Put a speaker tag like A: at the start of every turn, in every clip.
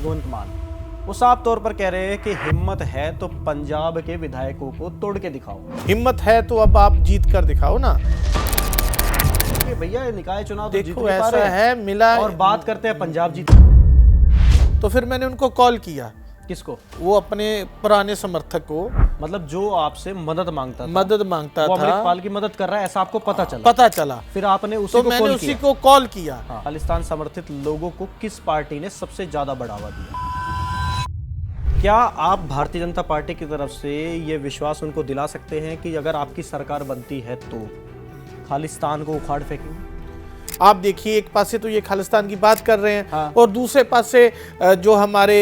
A: भगवंत मान वो साफ तौर पर कह रहे हैं कि हिम्मत है तो पंजाब के विधायकों को तोड़ के दिखाओ।
B: हिम्मत है तो अब आप जीत कर दिखाओ ना।
A: कि भैया ये निकाय चुनाव तो जीत
B: देखो
A: नहीं पा
B: ऐसा
A: रहे
B: है मिला
A: और बात करते हैं पंजाब जीत।
B: तो फिर मैंने उनको कॉल किया,
A: किसको?
B: वो अपने पुराने समर्थक को,
A: मतलब जो आपसे मदद मांगता था,
B: मदद मांगता
A: वो
B: था,
A: अमृतपाल की मदद कर रहा है ऐसा आपको पता चला। फिर आपने उसी
B: तो
A: को
B: मैंने
A: कॉल
B: उसी
A: किया।
B: को कॉल किया।
A: हाँ, खालिस्तान समर्थित लोगों को किस पार्टी ने सबसे ज्यादा बढ़ावा दिया? क्या आप भारतीय जनता पार्टी की तरफ से ये विश्वास उनको दिला सकते हैं कि अगर आपकी सरकार बनती है तो खालिस्तान को उखाड़ फेंकेंगे?
B: आप देखिए, एक पास से तो ये खालिस्तान की बात कर रहे हैं,
A: हाँ।
B: और दूसरे पास से जो हमारे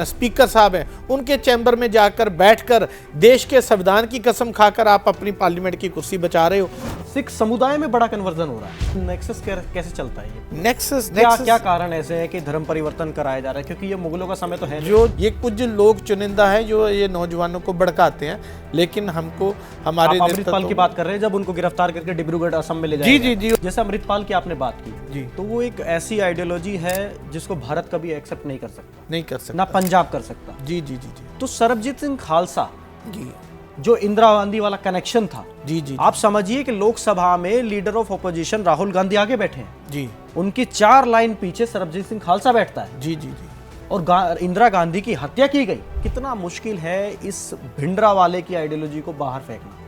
B: स्पीकर साहब हैं उनके चैम्बर में जाकर बैठकर देश के संविधान की कसम खाकर आप अपनी पार्लियामेंट की कुर्सी बचा रहे हो।
A: सिख समुदाय में बड़ा कन्वर्जन हो रहा है। नेक्सस कैसे चलता है ये?
B: नेक्सस
A: क्या कारण ऐसे है कि धर्म परिवर्तन कराया जा रहा है? क्योंकि ये मुगलों का समय तो है नहीं।
B: जो ये कुछ लोग चुनिंदा है जो ये नौजवानों को भड़काते हैं, लेकिन हमको हमारे
A: आप अमृतपाल की बात कर रहे हैं, जब उनको गिरफ्तार करके डिब्रूगढ़ असम में ले जाएगा।
B: जी जी जी
A: जैसे अमृतपाल की आपने बात की
B: जी,
A: तो वो एक ऐसी आइडियोलॉजी है जिसको भारत कभी एक्सेप्ट नहीं कर सकता,
B: नहीं कर सकता,
A: ना पंजाब कर सकता।
B: जी जी जी जी
A: तो सरबजीत सिंह खालसा
B: जी
A: जो इंदिरा गांधी वाला कनेक्शन था,
B: जी जी
A: आप समझिए कि लोकसभा में leader of opposition Rahul Gandhi आगे बैठे हैं,
B: जी
A: उनकी 4 लाइन पीछे सरबजीत सिंह खालसा बैठता है,
B: जी जी जी
A: और इंदिरा गांधी की हत्या की गई। कितना मुश्किल है इस भिंडरा वाले की आइडियोलॉजी को बाहर फेंकना।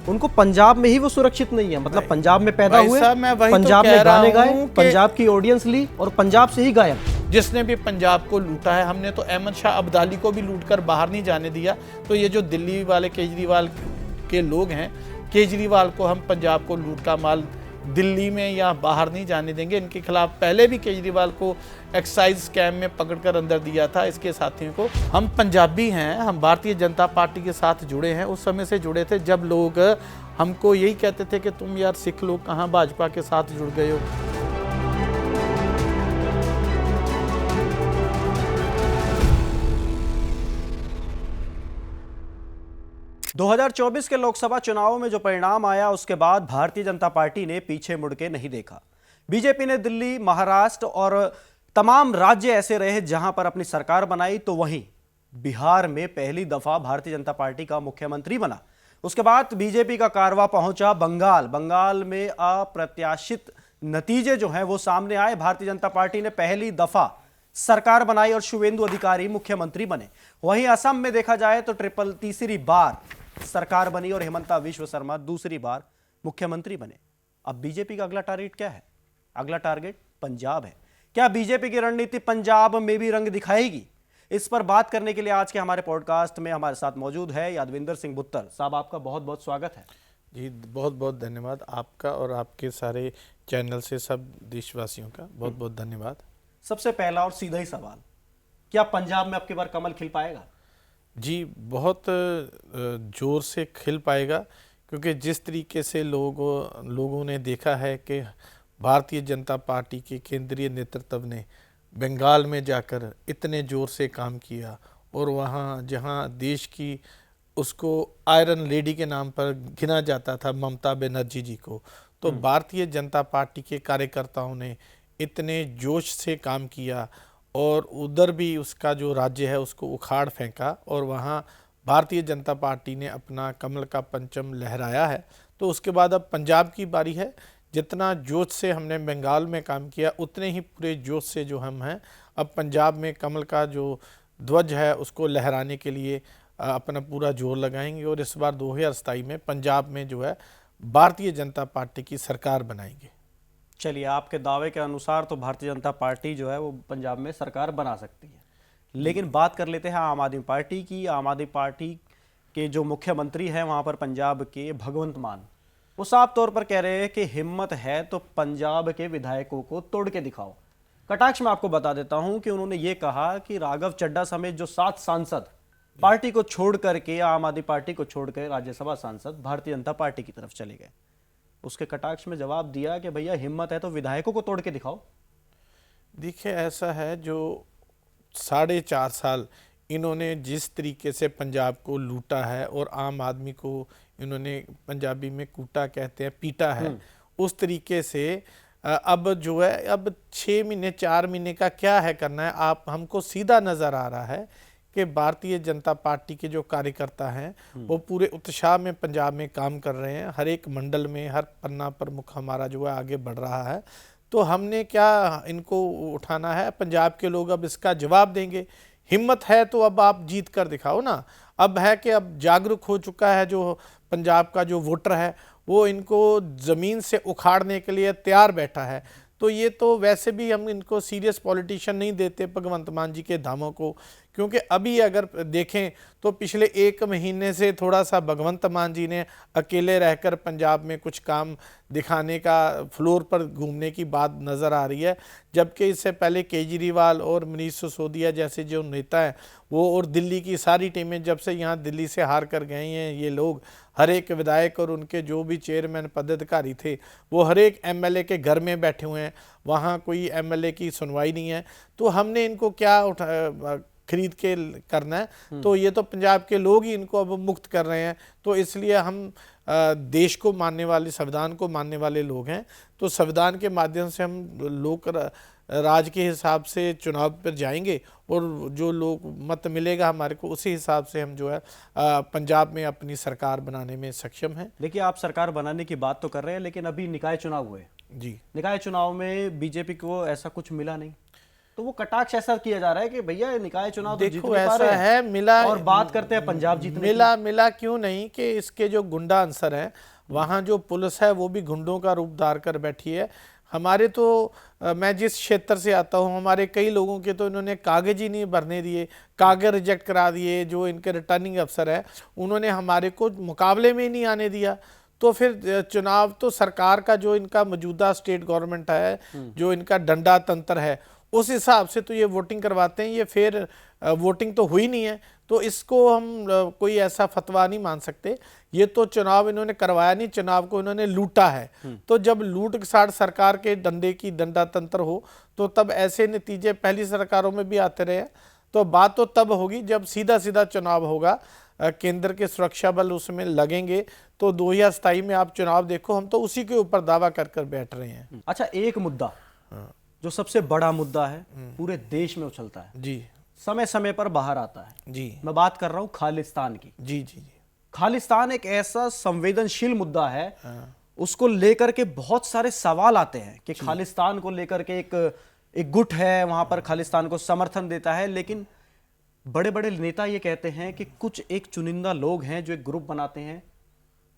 A: उनको पंजाब में ही वो सुरक्षित नहीं है, मतलब पंजाब में पैदा हुए, पंजाब में गाने गाए, पंजाब की ऑडियंस ली और पंजाब से ही गायब।
B: जिसने भी पंजाब को लूटा है, हमने तो अहमद शाह अब्दाली को भी लूट कर बाहर नहीं जाने दिया। तो ये जो दिल्ली वाले केजरीवाल के लोग हैं, केजरीवाल को हम पंजाब को लूट का माल दिल्ली में या बाहर नहीं जाने देंगे। इनके खिलाफ पहले भी केजरीवाल को एक्साइज स्कैम में पकड़कर अंदर दिया था, इसके साथियों को। हम पंजाबी हैं, हम भारतीय जनता पार्टी के साथ जुड़े हैं, उस समय से जुड़े थे जब लोग हमको यही कहते थे कि तुम यार सिख लोग कहाँ भाजपा के साथ जुड़ गए हो।
A: 2024 के लोकसभा चुनावों में जो परिणाम आया उसके बाद भारतीय जनता पार्टी ने पीछे मुड़ के नहीं देखा। बीजेपी ने दिल्ली, महाराष्ट्र और तमाम राज्य ऐसे रहे जहां पर अपनी सरकार बनाई, तो वहीं बिहार में पहली दफा भारतीय जनता पार्टी का मुख्यमंत्री बना। उसके बाद बीजेपी का कारवां पहुंचा बंगाल में अप्रत्याशित नतीजे जो हैं वो सामने आए। भारतीय जनता पार्टी ने पहली दफा सरकार बनाई और शुवेंदु अधिकारी मुख्यमंत्री बने। वहीं असम में देखा जाए तो तीसरी बार सरकार बनी और हिमंता विश्व शर्मा दूसरी बार मुख्यमंत्री बने। अब बीजेपी का अगला टारगेट क्या है? अगला टारगेट पंजाब है। क्या बीजेपी की रणनीति पंजाब में भी रंग दिखाएगी? इस पर बात करने के लिए आज के हमारे पॉडकास्ट में हमारे साथ मौजूद है यादविंदर सिंह बुत्तर साहब। आपका बहुत बहुत स्वागत है।
B: जी बहुत बहुत धन्यवाद आपका और आपके सारे चैनल से सब देशवासियों का बहुत बहुत धन्यवाद।
A: सबसे पहला और सीधा ही सवाल, क्या पंजाब में अब की बार कमल खिल पाएगा?
B: जी बहुत जोर से खिल पाएगा, क्योंकि जिस तरीके से लोगों ने देखा है कि भारतीय जनता पार्टी के केंद्रीय नेतृत्व ने बंगाल में जाकर इतने जोर से काम किया, और वहाँ जहाँ देश की उसको आयरन लेडी के नाम पर गिना जाता था ममता बनर्जी जी को, तो भारतीय जनता पार्टी के कार्यकर्ताओं ने इतने जोश से काम किया और उधर भी उसका जो राज्य है उसको उखाड़ फेंका, और वहाँ भारतीय जनता पार्टी ने अपना कमल का परचम लहराया है। तो उसके बाद अब पंजाब की बारी है। जितना जोश से हमने बंगाल में काम किया, उतने ही पूरे जोश से जो हम हैं अब पंजाब में कमल का जो ध्वज है उसको लहराने के लिए अपना पूरा जोर लगाएंगे, और इस बार 2027 में पंजाब में जो है भारतीय जनता पार्टी की सरकार बनाएंगे।
A: चलिए, आपके दावे के अनुसार तो भारतीय जनता पार्टी जो है वो पंजाब में सरकार बना सकती है, लेकिन बात कर लेते हैं आम आदमी पार्टी की। आम आदमी पार्टी के जो मुख्यमंत्री हैं वहां पर पंजाब के भगवंत मान, वो साफ तौर पर कह रहे हैं कि हिम्मत है तो पंजाब के विधायकों को तोड़ के दिखाओ। कटाक्ष में आपको बता देता हूं कि उन्होंने ये कहा कि राघव चड्ढा समेत जो 7 सांसद पार्टी को छोड़ करके, आम आदमी पार्टी को छोड़कर राज्यसभा सांसद भारतीय जनता पार्टी की तरफ चले गए। उसके कटाक्ष में जवाब दिया कि भैया हिम्मत है तो विधायकों को तोड़ के दिखाओ।
B: देखिए ऐसा है, जो 4.5 साल इन्होंने जिस तरीके से पंजाब को लूटा है और आम आदमी को इन्होंने पंजाबी में कूटा कहते हैं, पीटा है, उस तरीके से अब जो है अब 6 महीने 4 महीने का क्या है करना है। आप हमको सीधा नज़र आ रहा है कि भारतीय जनता पार्टी के जो कार्यकर्ता हैं वो पूरे उत्साह में पंजाब में काम कर रहे हैं। हर एक मंडल में हर पन्ना प्रमुख हमारा जो है आगे बढ़ रहा है। तो हमने क्या इनको उठाना है, पंजाब के लोग अब इसका जवाब देंगे। हिम्मत है तो अब आप जीत कर दिखाओ ना। अब है कि अब जागरूक हो चुका है जो पंजाब का जो वोटर है, वो इनको ज़मीन से उखाड़ने के लिए तैयार बैठा है। तो ये तो वैसे भी हम इनको सीरियस पॉलिटिशियन नहीं देते भगवंत मान जी के धामों को, क्योंकि अभी अगर देखें तो पिछले 1 महीने से थोड़ा सा भगवंत मान जी ने अकेले रहकर पंजाब में कुछ काम दिखाने का, फ्लोर पर घूमने की बात नज़र आ रही है। जबकि इससे पहले केजरीवाल और मनीष सिसोदिया जैसे जो नेता हैं वो, और दिल्ली की सारी टीमें जब से यहाँ दिल्ली से हार कर गए हैं, ये लोग हर एक विधायक और उनके जो भी चेयरमैन पदाधिकारी थे वो हर एक एमएलए के घर में बैठे हुए हैं, वहाँ कोई एमएलए की सुनवाई नहीं है। तो हमने इनको क्या खरीद के करना है, तो ये तो पंजाब के लोग ही इनको अब मुक्त कर रहे हैं। तो इसलिए हम देश को मानने वाले, संविधान को मानने वाले लोग हैं। तो संविधान के माध्यम से हम लोक राज के हिसाब से चुनाव पर जाएंगे और जो लोग मत मिलेगा हमारे को, उसी हिसाब से हम जो है पंजाब में अपनी सरकार बनाने में सक्षम हैं।
A: देखिए, आप सरकार बनाने की बात तो कर रहे हैं, लेकिन अभी निकाय चुनाव हुए
B: जी।
A: निकाय चुनाव में बीजेपी को ऐसा कुछ मिला नहीं, तो वो कटाक्ष ऐसा किया जा रहा है कि भैया निकाय चुनाव तो जीत
B: देखो
A: नहीं पा
B: ऐसा
A: रहे हैं।
B: है, मिला
A: और बात करते हैं पंजाब जीतने
B: मिला क्यों नहीं कि इसके जो गुंडा अंसर है, वहाँ जो पुलिस है वो भी गुंडों का रूप धार कर बैठी है। हमारे तो मैं जिस क्षेत्र से आता हूँ, हमारे कई लोगों के तो इन्होंने कागज ही नहीं भरने दिए, कागज रिजेक्ट करा दिए। जो इनके रिटर्निंग अफसर है उन्होंने हमारे को मुकाबले में ही नहीं आने दिया। तो फिर चुनाव तो सरकार का जो इनका मौजूदा स्टेट गवर्नमेंट है, जो इनका डंडा तंत्र है, उस हिसाब से तो ये वोटिंग करवाते हैं। ये फिर वोटिंग तो हुई नहीं है, तो इसको हम कोई ऐसा फतवा नहीं मान सकते। ये तो चुनाव इन्होंने करवाया नहीं, चुनाव को इन्होंने लूटा है। तो जब लूट के साथ सरकार के डंडे की डंडा तंत्र हो तो तब ऐसे नतीजे पहली सरकारों में भी आते रहे। तो बात तो तब होगी जब सीधा सीधा चुनाव होगा, केंद्र के सुरक्षा बल उसमें लगेंगे। तो 2027 में आप चुनाव देखो, हम तो उसी के ऊपर दावा कर कर बैठ रहे हैं।
A: अच्छा, एक मुद्दा जो सबसे बड़ा मुद्दा है, पूरे देश में उछलता है
B: जी,
A: समय समय पर बाहर आता है
B: जी,
A: मैं बात कर रहा हूं खालिस्तान की।
B: जी, जी, जी।
A: खालिस्तान एक ऐसा संवेदनशील मुद्दा है, उसको लेकर के बहुत सारे सवाल आते हैं कि खालिस्तान को लेकर के एक गुट है वहां पर, खालिस्तान को समर्थन देता है। लेकिन बड़े बड़े नेता ये कहते हैं कि कुछ एक चुनिंदा लोग हैं जो एक ग्रुप बनाते हैं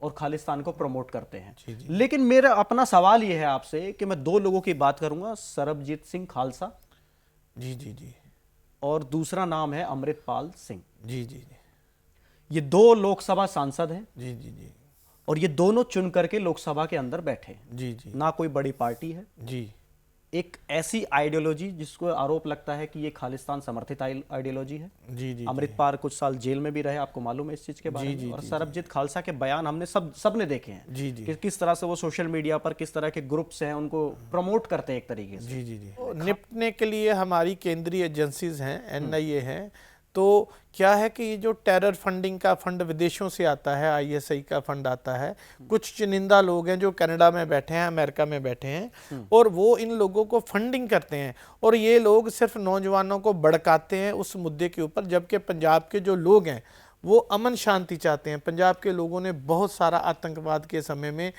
A: और खालिस्तान को प्रमोट करते हैं।
B: जी, जी।
A: लेकिन मेरा अपना सवाल ये है आपसे कि मैं 2 लोगों की बात करूंगा, सरबजीत सिंह खालसा
B: जी, जी, जी,
A: और दूसरा नाम है अमृतपाल सिंह।
B: जी, जी, जी,
A: ये 2 लोकसभा सांसद हैं
B: जी, जी, जी,
A: और ये दोनों चुन करके लोकसभा के अंदर बैठे हैं।
B: जी, जी,
A: ना कोई बड़ी पार्टी है,
B: जी,
A: एक ऐसी आइडियोलॉजी जिसको आरोप लगता है कि ये खालिस्तान समर्थित आइडियोलॉजी है।
B: जी, जी,
A: अमृतपाल कुछ साल जेल में भी रहे, आपको मालूम है इस चीज के बारे
B: जी,
A: में।
B: जी,
A: और
B: जी,
A: सरबजीत खालसा के बयान हमने सबने देखे हैं
B: जी, जी,
A: कि किस तरह से वो सोशल मीडिया पर किस तरह के ग्रुप्स हैं उनको प्रमोट करते हैं एक तरीके से।
B: जी, जी, जी। निपटने के लिए हमारी केंद्रीय एजेंसीज हैं, एनआईए हैं। तो क्या है कि ये जो टेरर फंडिंग का फंड विदेशों से आता है, आईएसआई का फंड आता है, कुछ चुनिंदा लोग हैं जो कनाडा में बैठे हैं, अमेरिका में बैठे हैं, और वो इन लोगों को फंडिंग करते हैं। और ये लोग सिर्फ नौजवानों को भड़काते हैं उस मुद्दे के ऊपर, जबकि पंजाब के जो लोग हैं वो अमन शांति चाहते हैं। पंजाब के लोगों ने बहुत सारा आतंकवाद के समय में,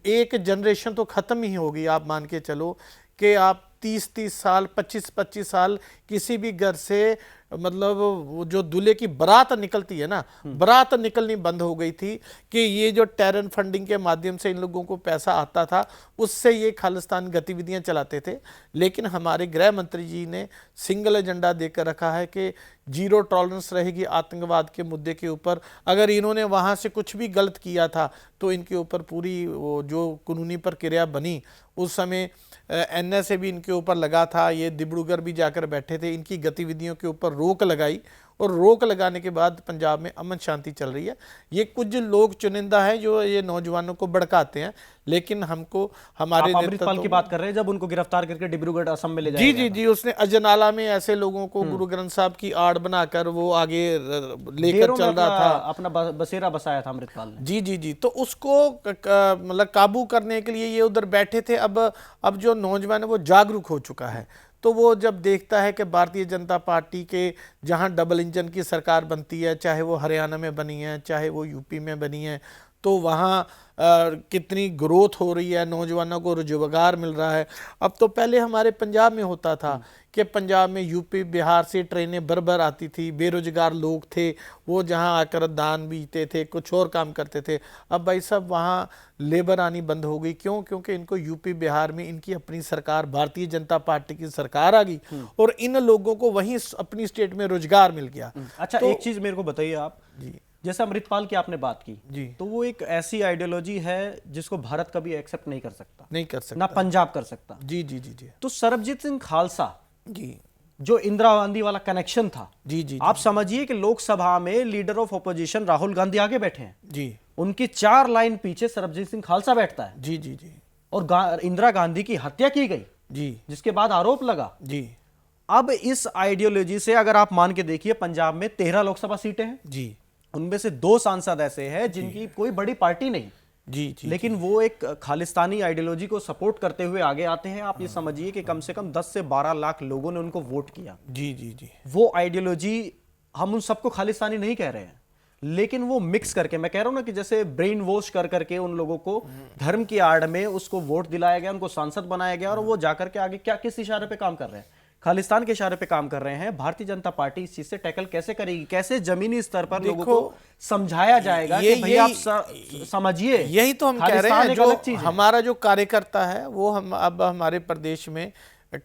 B: एक जनरेशन तो ख़त्म ही होगी, आप मान के चलो कि आप 30-30 साल 25-25 साल किसी भी घर से, मतलब वो जो दूल्हे की बारात निकलती है ना, बारात निकलनी बंद हो गई थी कि ये जो टेरर फंडिंग के माध्यम से इन लोगों को पैसा आता था, उससे ये खालिस्तान गतिविधियां चलाते थे। लेकिन हमारे गृह मंत्री जी ने सिंगल एजेंडा देकर रखा है कि जीरो टॉलरेंस रहेगी आतंकवाद के मुद्दे के ऊपर। अगर इन्होंने वहाँ से कुछ भी गलत किया था तो इनके ऊपर पूरी वो जो कानूनी प्रक्रिया बनी, उस समय एनएसए भी इनके ऊपर लगा था, ये डिब्रूगढ़ भी जाकर बैठे थे, इनकी गतिविधियों के ऊपर रोक लगाई और रोक लगाने के बाद पंजाब में अमन शांति चल रही है। ये कुछ लोग चुनिंदा हैं जो ये नौजवानों को भड़काते हैं, लेकिन हमको हमारे
A: आप अमृतपाल की बात कर रहे हैं जब उनको गिरफ्तार करके डिब्रूगढ़ असम में ले जाया
B: जी
A: गया
B: जी
A: था।
B: जी, उसने अजनाला में ऐसे लोगों को गुरु ग्रंथ साहब की आड़ बनाकर वो आगे लेकर
A: डेरों में
B: चल रहा था।
A: अपना बसेरा बसाया था अमृतपाल ने।
B: जी जी जी, तो उसको मतलब काबू करने के लिए ये उधर बैठे थे। अब जो नौजवान है वो जागरूक हो चुका है, तो वो जब देखता है कि भारतीय जनता पार्टी के जहां डबल इंजन की सरकार बनती है, चाहे वो हरियाणा में बनी है चाहे वो यूपी में बनी है, तो वहाँ कितनी ग्रोथ हो रही है, नौजवानों को रोजगार मिल रहा है। अब तो पहले हमारे पंजाब में होता था कि पंजाब में यूपी बिहार से ट्रेनें भर आती थी, बेरोजगार लोग थे, वो जहां आकर दान बीते थे, कुछ और काम करते थे। अब भाई साहब वहाँ लेबर आनी बंद हो गई। क्यों? क्योंकि इनको यूपी बिहार में इनकी अपनी सरकार, भारतीय जनता पार्टी की सरकार आ गई और इन लोगों को वहीं अपनी स्टेट में रोजगार मिल गया।
A: अच्छा,
B: तो
A: एक चीज मेरे को बताइए आप
B: जी
A: जैसे अमृतपाल की आपने बात की
B: जी,
A: तो वो एक ऐसी आइडियोलॉजी है जिसको भारत कभी एक्सेप्ट नहीं कर सकता,
B: नहीं कर सकता।
A: ना पंजाब कर सकता।
B: जी जी जी जी
A: तो सरबजीत सिंह खालसा
B: जी
A: जो इंदिरा गांधी वाला कनेक्शन था,
B: जी जी
A: आप समझिए कि लोकसभा में leader of opposition Rahul Gandhi आगे बैठे हैं,
B: जी
A: उनकी 4 लाइन पीछे सरबजीत सिंह खालसा बैठता है
B: जी जी जी
A: और इंदिरा गांधी की हत्या की गई,
B: जी
A: जिसके बाद आरोप लगा।
B: जी
A: अब इस आइडियोलॉजी से अगर आप मान के देखिए, पंजाब में 13 लोकसभा सीटें हैं,
B: जी
A: उनमें से 2 सांसद ऐसे हैं जिनकी कोई बड़ी पार्टी नहीं,
B: जी जी
A: लेकिन वो एक खालिस्तानी आइडियोलॉजी को सपोर्ट करते हुए आगे आते हैं। आप ये समझिए कि कम से कम 10 से 12 लाख लोगों ने उनको वोट किया।
B: जी जी जी
A: वो आइडियोलॉजी, हम उन सबको खालिस्तानी नहीं कह रहे हैं, लेकिन वो मिक्स करके, मैं कह रहा हूं ना कि जैसे ब्रेन वॉश कर करके उन लोगों को धर्म की आड़ में उसको वोट दिलाया गया, उनको सांसद बनाया गया और वो जाकर के आगे क्या किस इशारे पे काम कर रहे हैं? खालिस्तान के इशारे पे काम कर रहे हैं। भारतीय जनता पार्टी इस चीज से टैकल कैसे करेगी? कैसे जमीनी स्तर पर लोगों को समझाया जाएगा कि भाई आप समझिए?
B: यही तो हम कह रहे हैं,
A: एक अलग चीज
B: जो
A: है।
B: हमारा जो कार्यकर्ता है वो हम अब हमारे प्रदेश में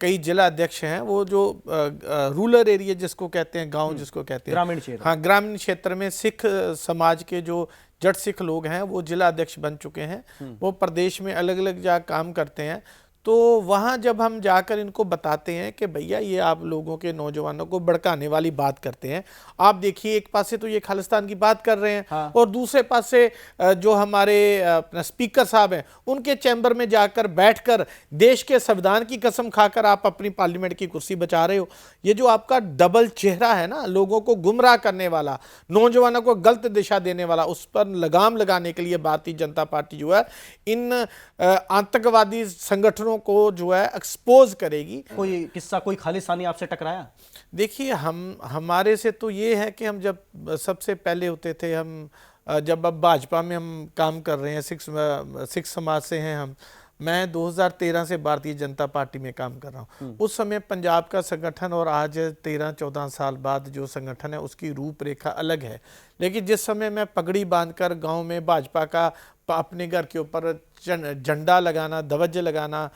B: कई जिला अध्यक्ष हैं, वो जो रूरल एरिया जिसको कहते हैं, गांव जिसको कहते हैं,
A: ग्रामीण क्षेत्र,
B: हाँ ग्रामीण क्षेत्र में सिख समाज के जो जट सिख लोग हैं वो जिला अध्यक्ष बन चुके हैं। वो प्रदेश में अलग अलग जगह काम करते हैं। तो वहाँ जब हम जाकर इनको बताते हैं कि भैया ये आप लोगों के नौजवानों को भड़काने वाली बात करते हैं, आप देखिए एक पास से तो ये खालिस्तान की बात कर रहे हैं,
A: हाँ।
B: और दूसरे पास से जो हमारे अपना स्पीकर साहब हैं उनके चैम्बर में जाकर बैठकर देश के संविधान की कसम खाकर आप अपनी पार्लियामेंट की कुर्सी बचा रहे हो। ये जो आपका डबल चेहरा है ना, लोगों को गुमराह करने वाला, नौजवानों को गलत दिशा देने वाला, उस पर लगाम लगाने के लिए भारतीय जनता पार्टी जो है इन आतंकवादी संगठनों को जो है एक्सपोज करेगी।
A: कोई किस्सा, कोई खालिस्तानी आपसे टकराया?
B: देखिए हमारे से तो ये है कि हम जब सबसे पहले होते थे, हम जब अब भाजपा में हम काम कर रहे हैं, सिख समाज से हैं हम। मैं 2013 से भारतीय जनता पार्टी में काम कर रहा हूँ। उस समय पंजाब का संगठन और आज 13-14 साल बाद जो संगठन है उसकी रूपरेखा अलग है। लेकिन जिस समय मैं पगड़ी बांधकर गांव में भाजपा का अपने घर के ऊपर झंडा लगाना, ध्वज लगाना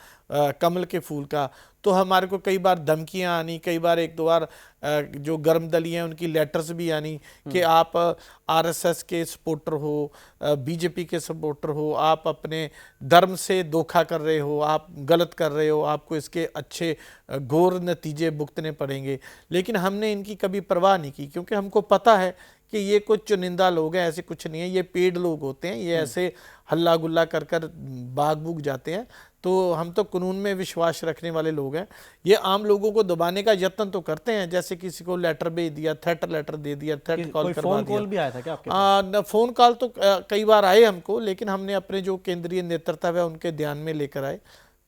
B: कमल के फूल का, तो हमारे को कई बार धमकियां आनी, कई बार एक दो बार जो गर्म दली हैं उनकी लेटर्स भी आनी कि आप आरएसएस के सपोर्टर हो, बीजेपी के सपोर्टर हो, आप अपने धर्म से धोखा कर रहे हो, आप गलत कर रहे हो, आपको इसके अच्छे घोर नतीजे भुगतने पड़ेंगे। लेकिन हमने इनकी कभी परवाह नहीं की, क्योंकि हमको पता है कि ये कुछ चुनिंदा लोग हैं, ऐसे कुछ नहीं है, ये पेड लोग होते हैं, ये ऐसे हल्ला गुल्ला कर कर भाग भूग जाते हैं। तो हम तो कानून में विश्वास रखने वाले लोग हैं। ये आम लोगों को दबाने का यत्न तो करते हैं, जैसे किसी को लेटर भेज दिया, थ्रेट लेटर दे दिया, थ्रेट कॉल करवा
A: फोन
B: दिया।
A: कॉल भी आया था क्या आपके?
B: फोन कॉल तो कई बार आए हमको, लेकिन हमने अपने जो केंद्रीय नेतृत्व है उनके ध्यान में लेकर आए,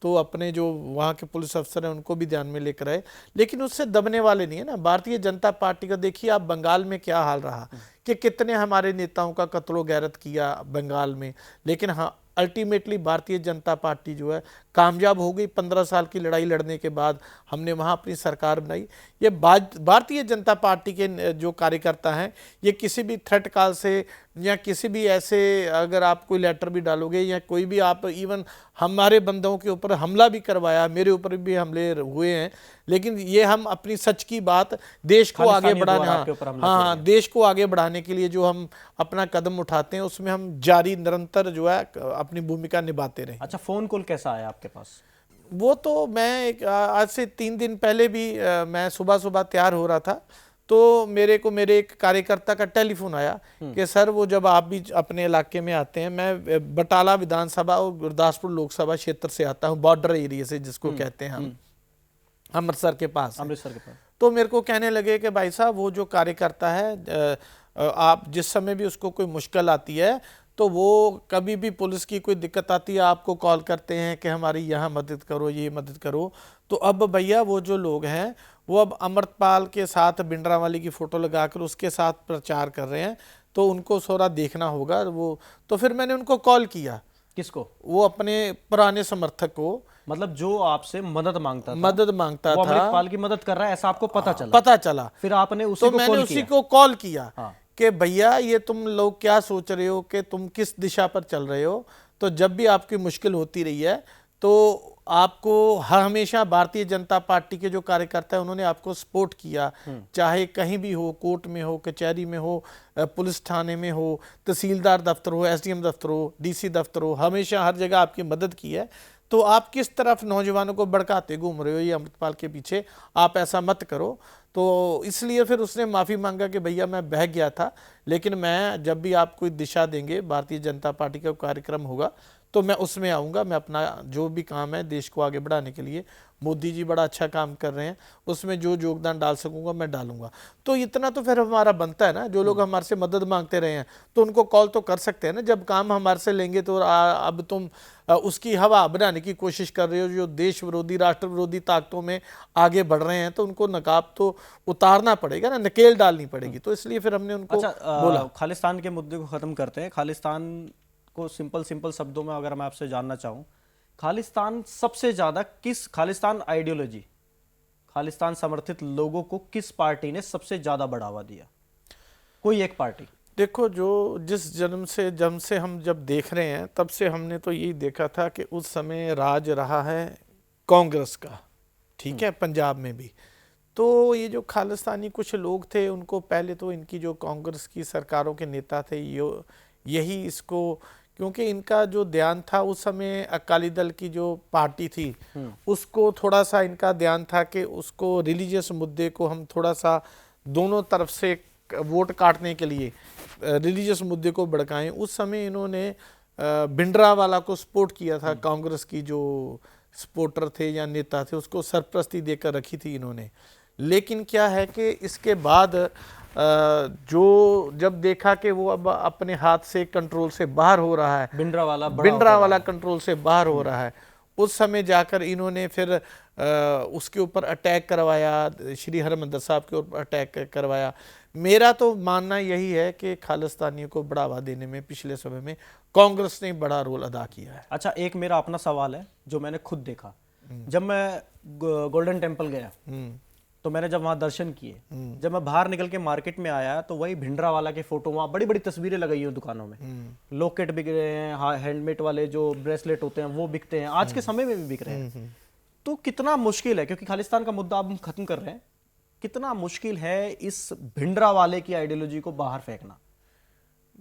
B: तो अपने जो वहाँ के पुलिस अफसर हैं उनको भी ध्यान में लेकर आए, लेकिन उससे दबने वाले नहीं है ना। भारतीय जनता पार्टी का देखिए आप बंगाल में क्या हाल रहा कि कितने हमारे नेताओं का कत्लो गैरत किया बंगाल में, लेकिन हाँ अल्टीमेटली भारतीय जनता पार्टी जो है कामयाब हो गई। 15 साल की लड़ाई लड़ने के बाद हमने वहाँ अपनी सरकार बनाई। ये भारतीय जनता पार्टी के जो कार्यकर्ता हैं, ये किसी भी थ्रेट कॉल से या किसी भी ऐसे, अगर आप कोई लेटर भी डालोगे या कोई भी आप इवन हमारे बंदों के ऊपर हमला भी करवाया, मेरे ऊपर भी हमले हुए हैं, लेकिन ये हम अपनी सच की बात देश को आगे बढ़ाने, हाँ देश को आगे बढ़ाने के लिए जो हम अपना कदम उठाते हैं उसमें हम जारी निरंतर जो है अपनी भूमिका निभाते रहे।
A: अच्छा, फोन कॉल कैसा आया आपके पास?
B: वो तो मैं आज से 3 दिन पहले भी मैं सुबह सुबह तैयार हो रहा था, तो मेरे एक कार्यकर्ता का टेलीफोन आया कि सर वो जब आप भी अपने इलाके में आते हैं, मैं बटाला विधानसभा और गुरदासपुर लोकसभा क्षेत्र से आता हूँ, बॉर्डर एरिया से जिसको कहते हैं हम, अमृतसर के पास है।
A: अमृतसर के पास।
B: तो मेरे को कहने लगे कि भाई साहब वो जो कार्यकर्ता है, आप जिस समय भी उसको कोई मुश्किल आती है तो वो कभी भी पुलिस की कोई दिक्कत आती है आपको कॉल करते हैं कि हमारी यहाँ मदद करो, ये मदद करो। तो अब भैया वो जो लोग हैं वो अब अमृतपाल के साथ भिंडरावाली की फ़ोटो लगाकर उसके साथ प्रचार कर रहे हैं, तो उनको थोड़ा देखना होगा वो। तो फिर मैंने उनको कॉल किया।
A: किसको?
B: वो अपने पुराने समर्थक को,
A: मतलब जो आपसे मदद मांगता था,
B: मदद मांगता
A: वो
B: था,
A: अमृतपाल की मदद कर रहा है ऐसा आपको पता चला। फिर आपने उसी
B: तो
A: को
B: मैंने
A: कॉल
B: उसी
A: किया।
B: को कॉल किया
A: हाँ।
B: कि भैया ये तुम लोग क्या सोच रहे हो कि तुम किस दिशा पर चल रहे हो। तो जब भी आपकी मुश्किल होती रही है तो आपको हमेशा भारतीय जनता पार्टी के जो कार्यकर्ता है उन्होंने आपको सपोर्ट किया, चाहे कहीं भी हो, कोर्ट में हो, कचहरी में हो, पुलिस थाने में हो, तहसीलदार दफ्तर हो, एसडीएम दफ्तर हो, डीसी दफ्तर हो, हमेशा हर जगह आपकी मदद की है। तो आप किस तरफ नौजवानों को भड़काते घूम रहे हो ये अमृतपाल के पीछे, आप ऐसा मत करो। तो इसलिए फिर उसने माफ़ी मांगा कि भैया मैं बह गया था, लेकिन मैं जब भी आप कोई दिशा देंगे, भारतीय जनता पार्टी का कार्यक्रम होगा तो मैं उसमें आऊँगा। मैं अपना जो भी काम है देश को आगे बढ़ाने के लिए, मोदी जी बड़ा अच्छा काम कर रहे हैं, उसमें जो योगदान डाल सकूंगा मैं डालूंगा। तो इतना तो फिर हमारा बनता है ना, जो लोग हमारे से मदद मांगते रहे हैं तो उनको कॉल तो कर सकते हैं ना। जब काम हमारे से लेंगे तो अब तुम उसकी हवा बनाने की कोशिश कर रहे हो, जो देश विरोधी, राष्ट्र विरोधी ताकतों में आगे बढ़ रहे हैं, तो उनको नकाब तो उतारना पड़ेगा ना, नकेल डालनी पड़ेगी। तो इसलिए फिर हमने उनको बोला।
A: खालिस्तान के मुद्दे को खत्म करते हैं। खालिस्तान को सिंपल शब्दों में अगर मैं आपसे जानना चाहूं, खालिस्तान सबसे ज्यादा किस, खालिस्तान आइडियोलॉजी, खालिस्तान समर्थित लोगों को किस पार्टी ने सबसे ज्यादा बढ़ावा दिया? कोई एक पार्टी?
B: देखो, जो जिस जन्म से हम जब देख रहे हैं तब से हमने तो यही देखा था कि उस समय राज रहा है कांग्रेस का, ठीक है, पंजाब में भी। तो ये जो खालिस्तानी कुछ लोग थे उनको पहले तो इनकी जो कांग्रेस की सरकारों के नेता थे यही इसको, क्योंकि इनका जो ध्यान था उस समय अकाली दल की जो पार्टी थी उसको थोड़ा सा इनका ध्यान था कि उसको रिलीजियस मुद्दे को हम थोड़ा सा दोनों तरफ से वोट काटने के लिए रिलीजियस मुद्दे को भड़काएं। उस समय इन्होंने भिंडरावाला को सपोर्ट किया था, कांग्रेस की जो सपोर्टर थे या नेता थे उसको सरप्रस्ती देकर रखी थी इन्होंने। लेकिन क्या है कि इसके बाद जो जब देखा कि वो अब अपने हाथ से कंट्रोल से बाहर हो रहा है, भिंडरावाला कंट्रोल से बाहर हो रहा है, उस समय जाकर इन्होंने फिर उसके ऊपर अटैक करवाया, श्री हरमंदिर साहब के ऊपर अटैक करवाया। मेरा तो मानना यही है कि खालिस्तानियों को बढ़ावा देने में पिछले समय में कांग्रेस ने बड़ा रोल अदा किया है।
A: अच्छा, एक मेरा अपना सवाल है जो मैंने खुद देखा। जब मैं गोल्डन टेम्पल गया तो मैंने जब वहां दर्शन किए, जब मैं बाहर निकल के मार्केट में आया तो वही भिंडरावाला के फोटो, वहां बड़ी बड़ी तस्वीरें लगाई हुई दुकानों में, लॉकेट बिक रहे हैं, हैंडमेड वाले जो ब्रेसलेट होते हैं वो बिकते हैं, आज के समय में भी बिक रहे हैं। तो कितना मुश्किल है, क्योंकि खालिस्तान का मुद्दा अब हम खत्म कर रहे हैं, कितना मुश्किल है इस भिंडरावाले की आइडियोलॉजी को बाहर फेंकना?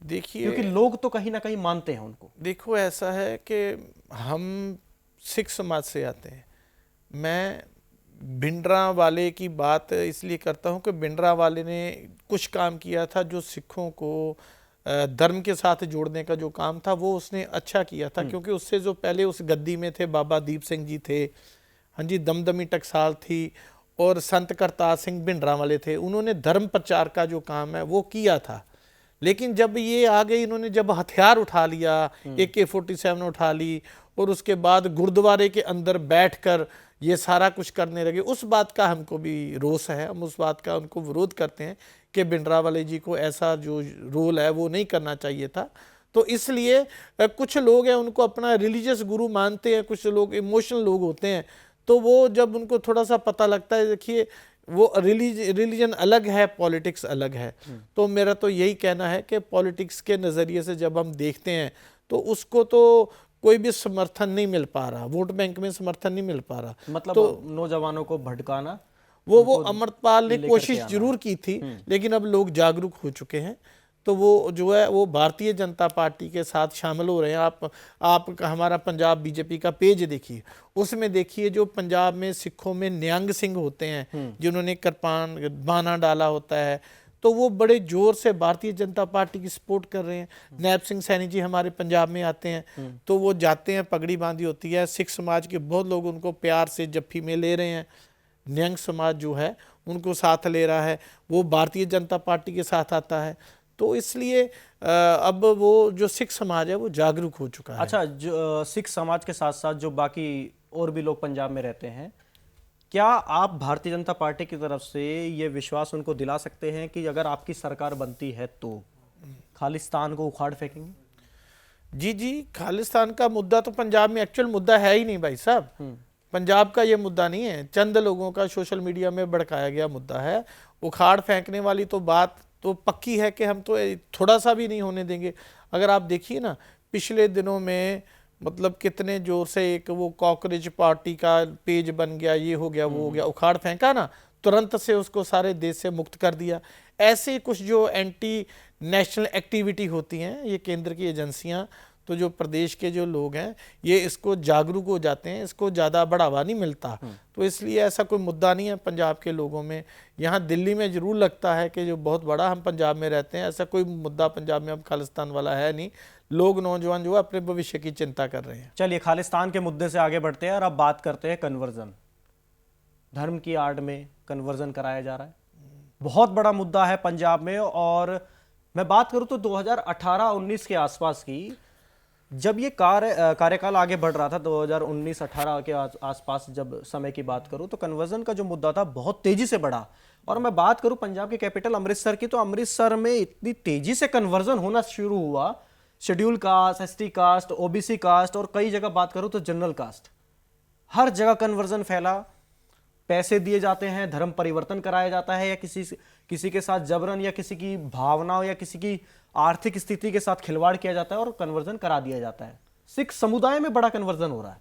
B: देखिए,
A: क्योंकि लोग तो कहीं ना कहीं मानते हैं उनको।
B: देखो, ऐसा है कि हम सिख समाज से आते हैं। मैं भिंडरावाले की बात इसलिए करता हूं कि भिंडरावाले ने कुछ काम किया था जो सिखों को धर्म के साथ जोड़ने का जो काम था वो उसने अच्छा किया था। क्योंकि उससे जो पहले उस गद्दी में थे बाबा दीप सिंह जी थे, हाँ जी, दमदमी टकसाल थी, और संत करतार सिंह भिंडरावाले थे, उन्होंने धर्म प्रचार का जो काम है वो किया था। लेकिन जब ये आ गए, इन्होंने जब हथियार उठा लिया, AK-47 उठा ली, और उसके बाद गुरुद्वारे के अंदर बैठकर ये सारा कुछ करने लगे, उस बात का हमको भी रोष है। हम उस बात का उनको विरोध करते हैं कि भिंडरावाले जी को ऐसा जो रोल है वो नहीं करना चाहिए था। तो इसलिए कुछ लोग हैं उनको अपना रिलीजियस गुरु मानते हैं, कुछ लोग इमोशनल लोग होते हैं, तो वो जब उनको थोड़ा सा पता लगता है, देखिए वो रिलीजन अलग है, पॉलिटिक्स अलग है। तो मेरा तो यही कहना है कि पॉलिटिक्स के नज़रिए से जब हम देखते हैं तो उसको तो कोई भी समर्थन नहीं मिल पा रहा, वोट बैंक में समर्थन नहीं मिल पा रहा।
A: मतलब
B: तो
A: नौजवानों को भटकाना,
B: वो अमृतपाल ने कोशिश जरूर की थी, लेकिन अब लोग जागरूक हो चुके हैं। तो वो जो है वो भारतीय जनता पार्टी के साथ शामिल हो रहे हैं। आप हमारा पंजाब बीजेपी का पेज देखिए, उसमें देखिए जो पंजाब में सिखों में निहंग सिंह होते हैं जिन्होंने कृपान बाना डाला होता है, तो वो बड़े जोर से भारतीय जनता पार्टी की सपोर्ट कर रहे हैं। नैब सिंह सैनी जी हमारे पंजाब में आते हैं तो वो जाते हैं, पगड़ी बांधी होती है, सिख समाज के बहुत लोग उनको प्यार से जफ्फी में ले रहे हैं। निहंग समाज जो है उनको साथ ले रहा है, वो भारतीय जनता पार्टी के साथ आता है। तो इसलिए अब वो जो सिख समाज है वो जागरूक हो चुका है।
A: अच्छा, जो सिख समाज के साथ साथ जो बाकी और भी लोग पंजाब में रहते हैं, क्या आप भारतीय जनता पार्टी की तरफ से ये विश्वास उनको दिला सकते हैं कि अगर आपकी सरकार बनती है तो खालिस्तान को उखाड़ फेंकेंगे?
B: जी जी, खालिस्तान का मुद्दा तो पंजाब में एक्चुअल मुद्दा है ही नहीं भाई साहब। पंजाब का ये मुद्दा नहीं है, चंद लोगों का सोशल मीडिया में भड़काया गया मुद्दा है। उखाड़ फेंकने वाली तो बात तो पक्की है कि हम तो थोड़ा सा भी नहीं होने देंगे। अगर आप देखिए ना, पिछले दिनों में मतलब कितने जोर से एक वो कॉकरोच पार्टी का पेज बन गया, ये हो गया वो हो गया, उखाड़ फेंका ना, तुरंत से उसको सारे देश से मुक्त कर दिया। ऐसे कुछ जो एंटी नेशनल एक्टिविटी होती हैं, ये केंद्र की एजेंसियां, तो जो प्रदेश के जो लोग हैं ये इसको जागरूक हो जाते हैं, इसको ज़्यादा बढ़ावा नहीं मिलता। तो इसलिए ऐसा कोई मुद्दा नहीं है पंजाब के लोगों में। यहाँ दिल्ली में ज़रूर लगता है कि जो बहुत बड़ा हम पंजाब में रहते हैं, ऐसा कोई मुद्दा पंजाब में अब खालिस्तान वाला है नहीं। लोग नौजवान जो है अपने भविष्य की चिंता कर रहे हैं।
A: चलिए, खालिस्तान के मुद्दे से आगे बढ़ते हैं और अब बात करते हैं कन्वर्जन। धर्म की आड़ में कन्वर्जन कराया जा रहा है, बहुत बड़ा मुद्दा है पंजाब में। और मैं बात करूं तो 2018-19 के आसपास की, जब ये कार्यकाल आगे बढ़ रहा था, 2019-18 के आसपास जब समय की बात करूं, तो कन्वर्जन का जो मुद्दा था बहुत तेजी से बढ़ा। और मैं बात करूं पंजाब की कैपिटल अमृतसर की, तो अमृतसर में इतनी तेजी से कन्वर्जन होना शुरू हुआ, schedule caste, ST caste, OBC caste, और कई जगह बात करूं तो जनरल कास्ट, हर जगह कन्वर्जन फैला। पैसे दिए जाते हैं, धर्म परिवर्तन कराया जाता है, या किसी के साथ जबरन या किसी की भावनाओं या किसी की आर्थिक स्थिति के साथ खिलवाड़ किया जाता है और कन्वर्जन करा दिया जाता है। सिख समुदाय में बड़ा कन्वर्जन हो रहा है,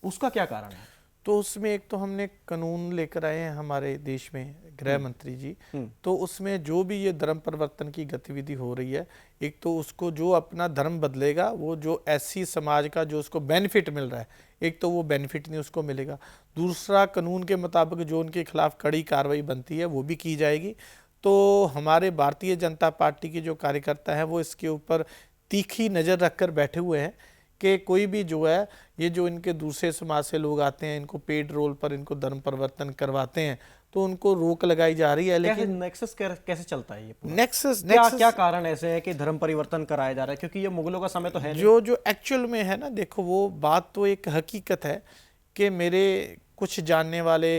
A: उसका क्या कारण है?
B: तो उसमें एक तो हमने कानून लेकर आए हैं हमारे देश में, गृह मंत्री जी, तो उसमें जो भी ये धर्म परिवर्तन की गतिविधि हो रही है, एक तो उसको जो अपना धर्म बदलेगा, वो जो एससी समाज का जो उसको बेनिफिट मिल रहा है, एक तो वो बेनिफिट नहीं उसको मिलेगा। दूसरा, कानून के मुताबिक जो उनके खिलाफ कड़ी कार्रवाई बनती है वो भी की जाएगी। तो हमारे भारतीय जनता पार्टी के जो कार्यकर्ता हैं वो इसके ऊपर तीखी नज़र रखकर बैठे हुए हैं कि कोई भी जो है, ये जो इनके दूसरे समाज से लोग आते हैं, इनको पेड रोल पर इनको धर्म परिवर्तन करवाते हैं, तो उनको रोक लगाई जा रही है। लेकिन
A: नेक्सस कैसे चलता है ये?
B: नेक्सस
A: क्या कारण ऐसे है कि धर्म परिवर्तन कराया जा रहा है? क्योंकि ये मुगलों का समय तो है नहीं।
B: जो एक्चुअल में है ना, देखो वो बात तो एक हकीकत है कि मेरे कुछ जानने वाले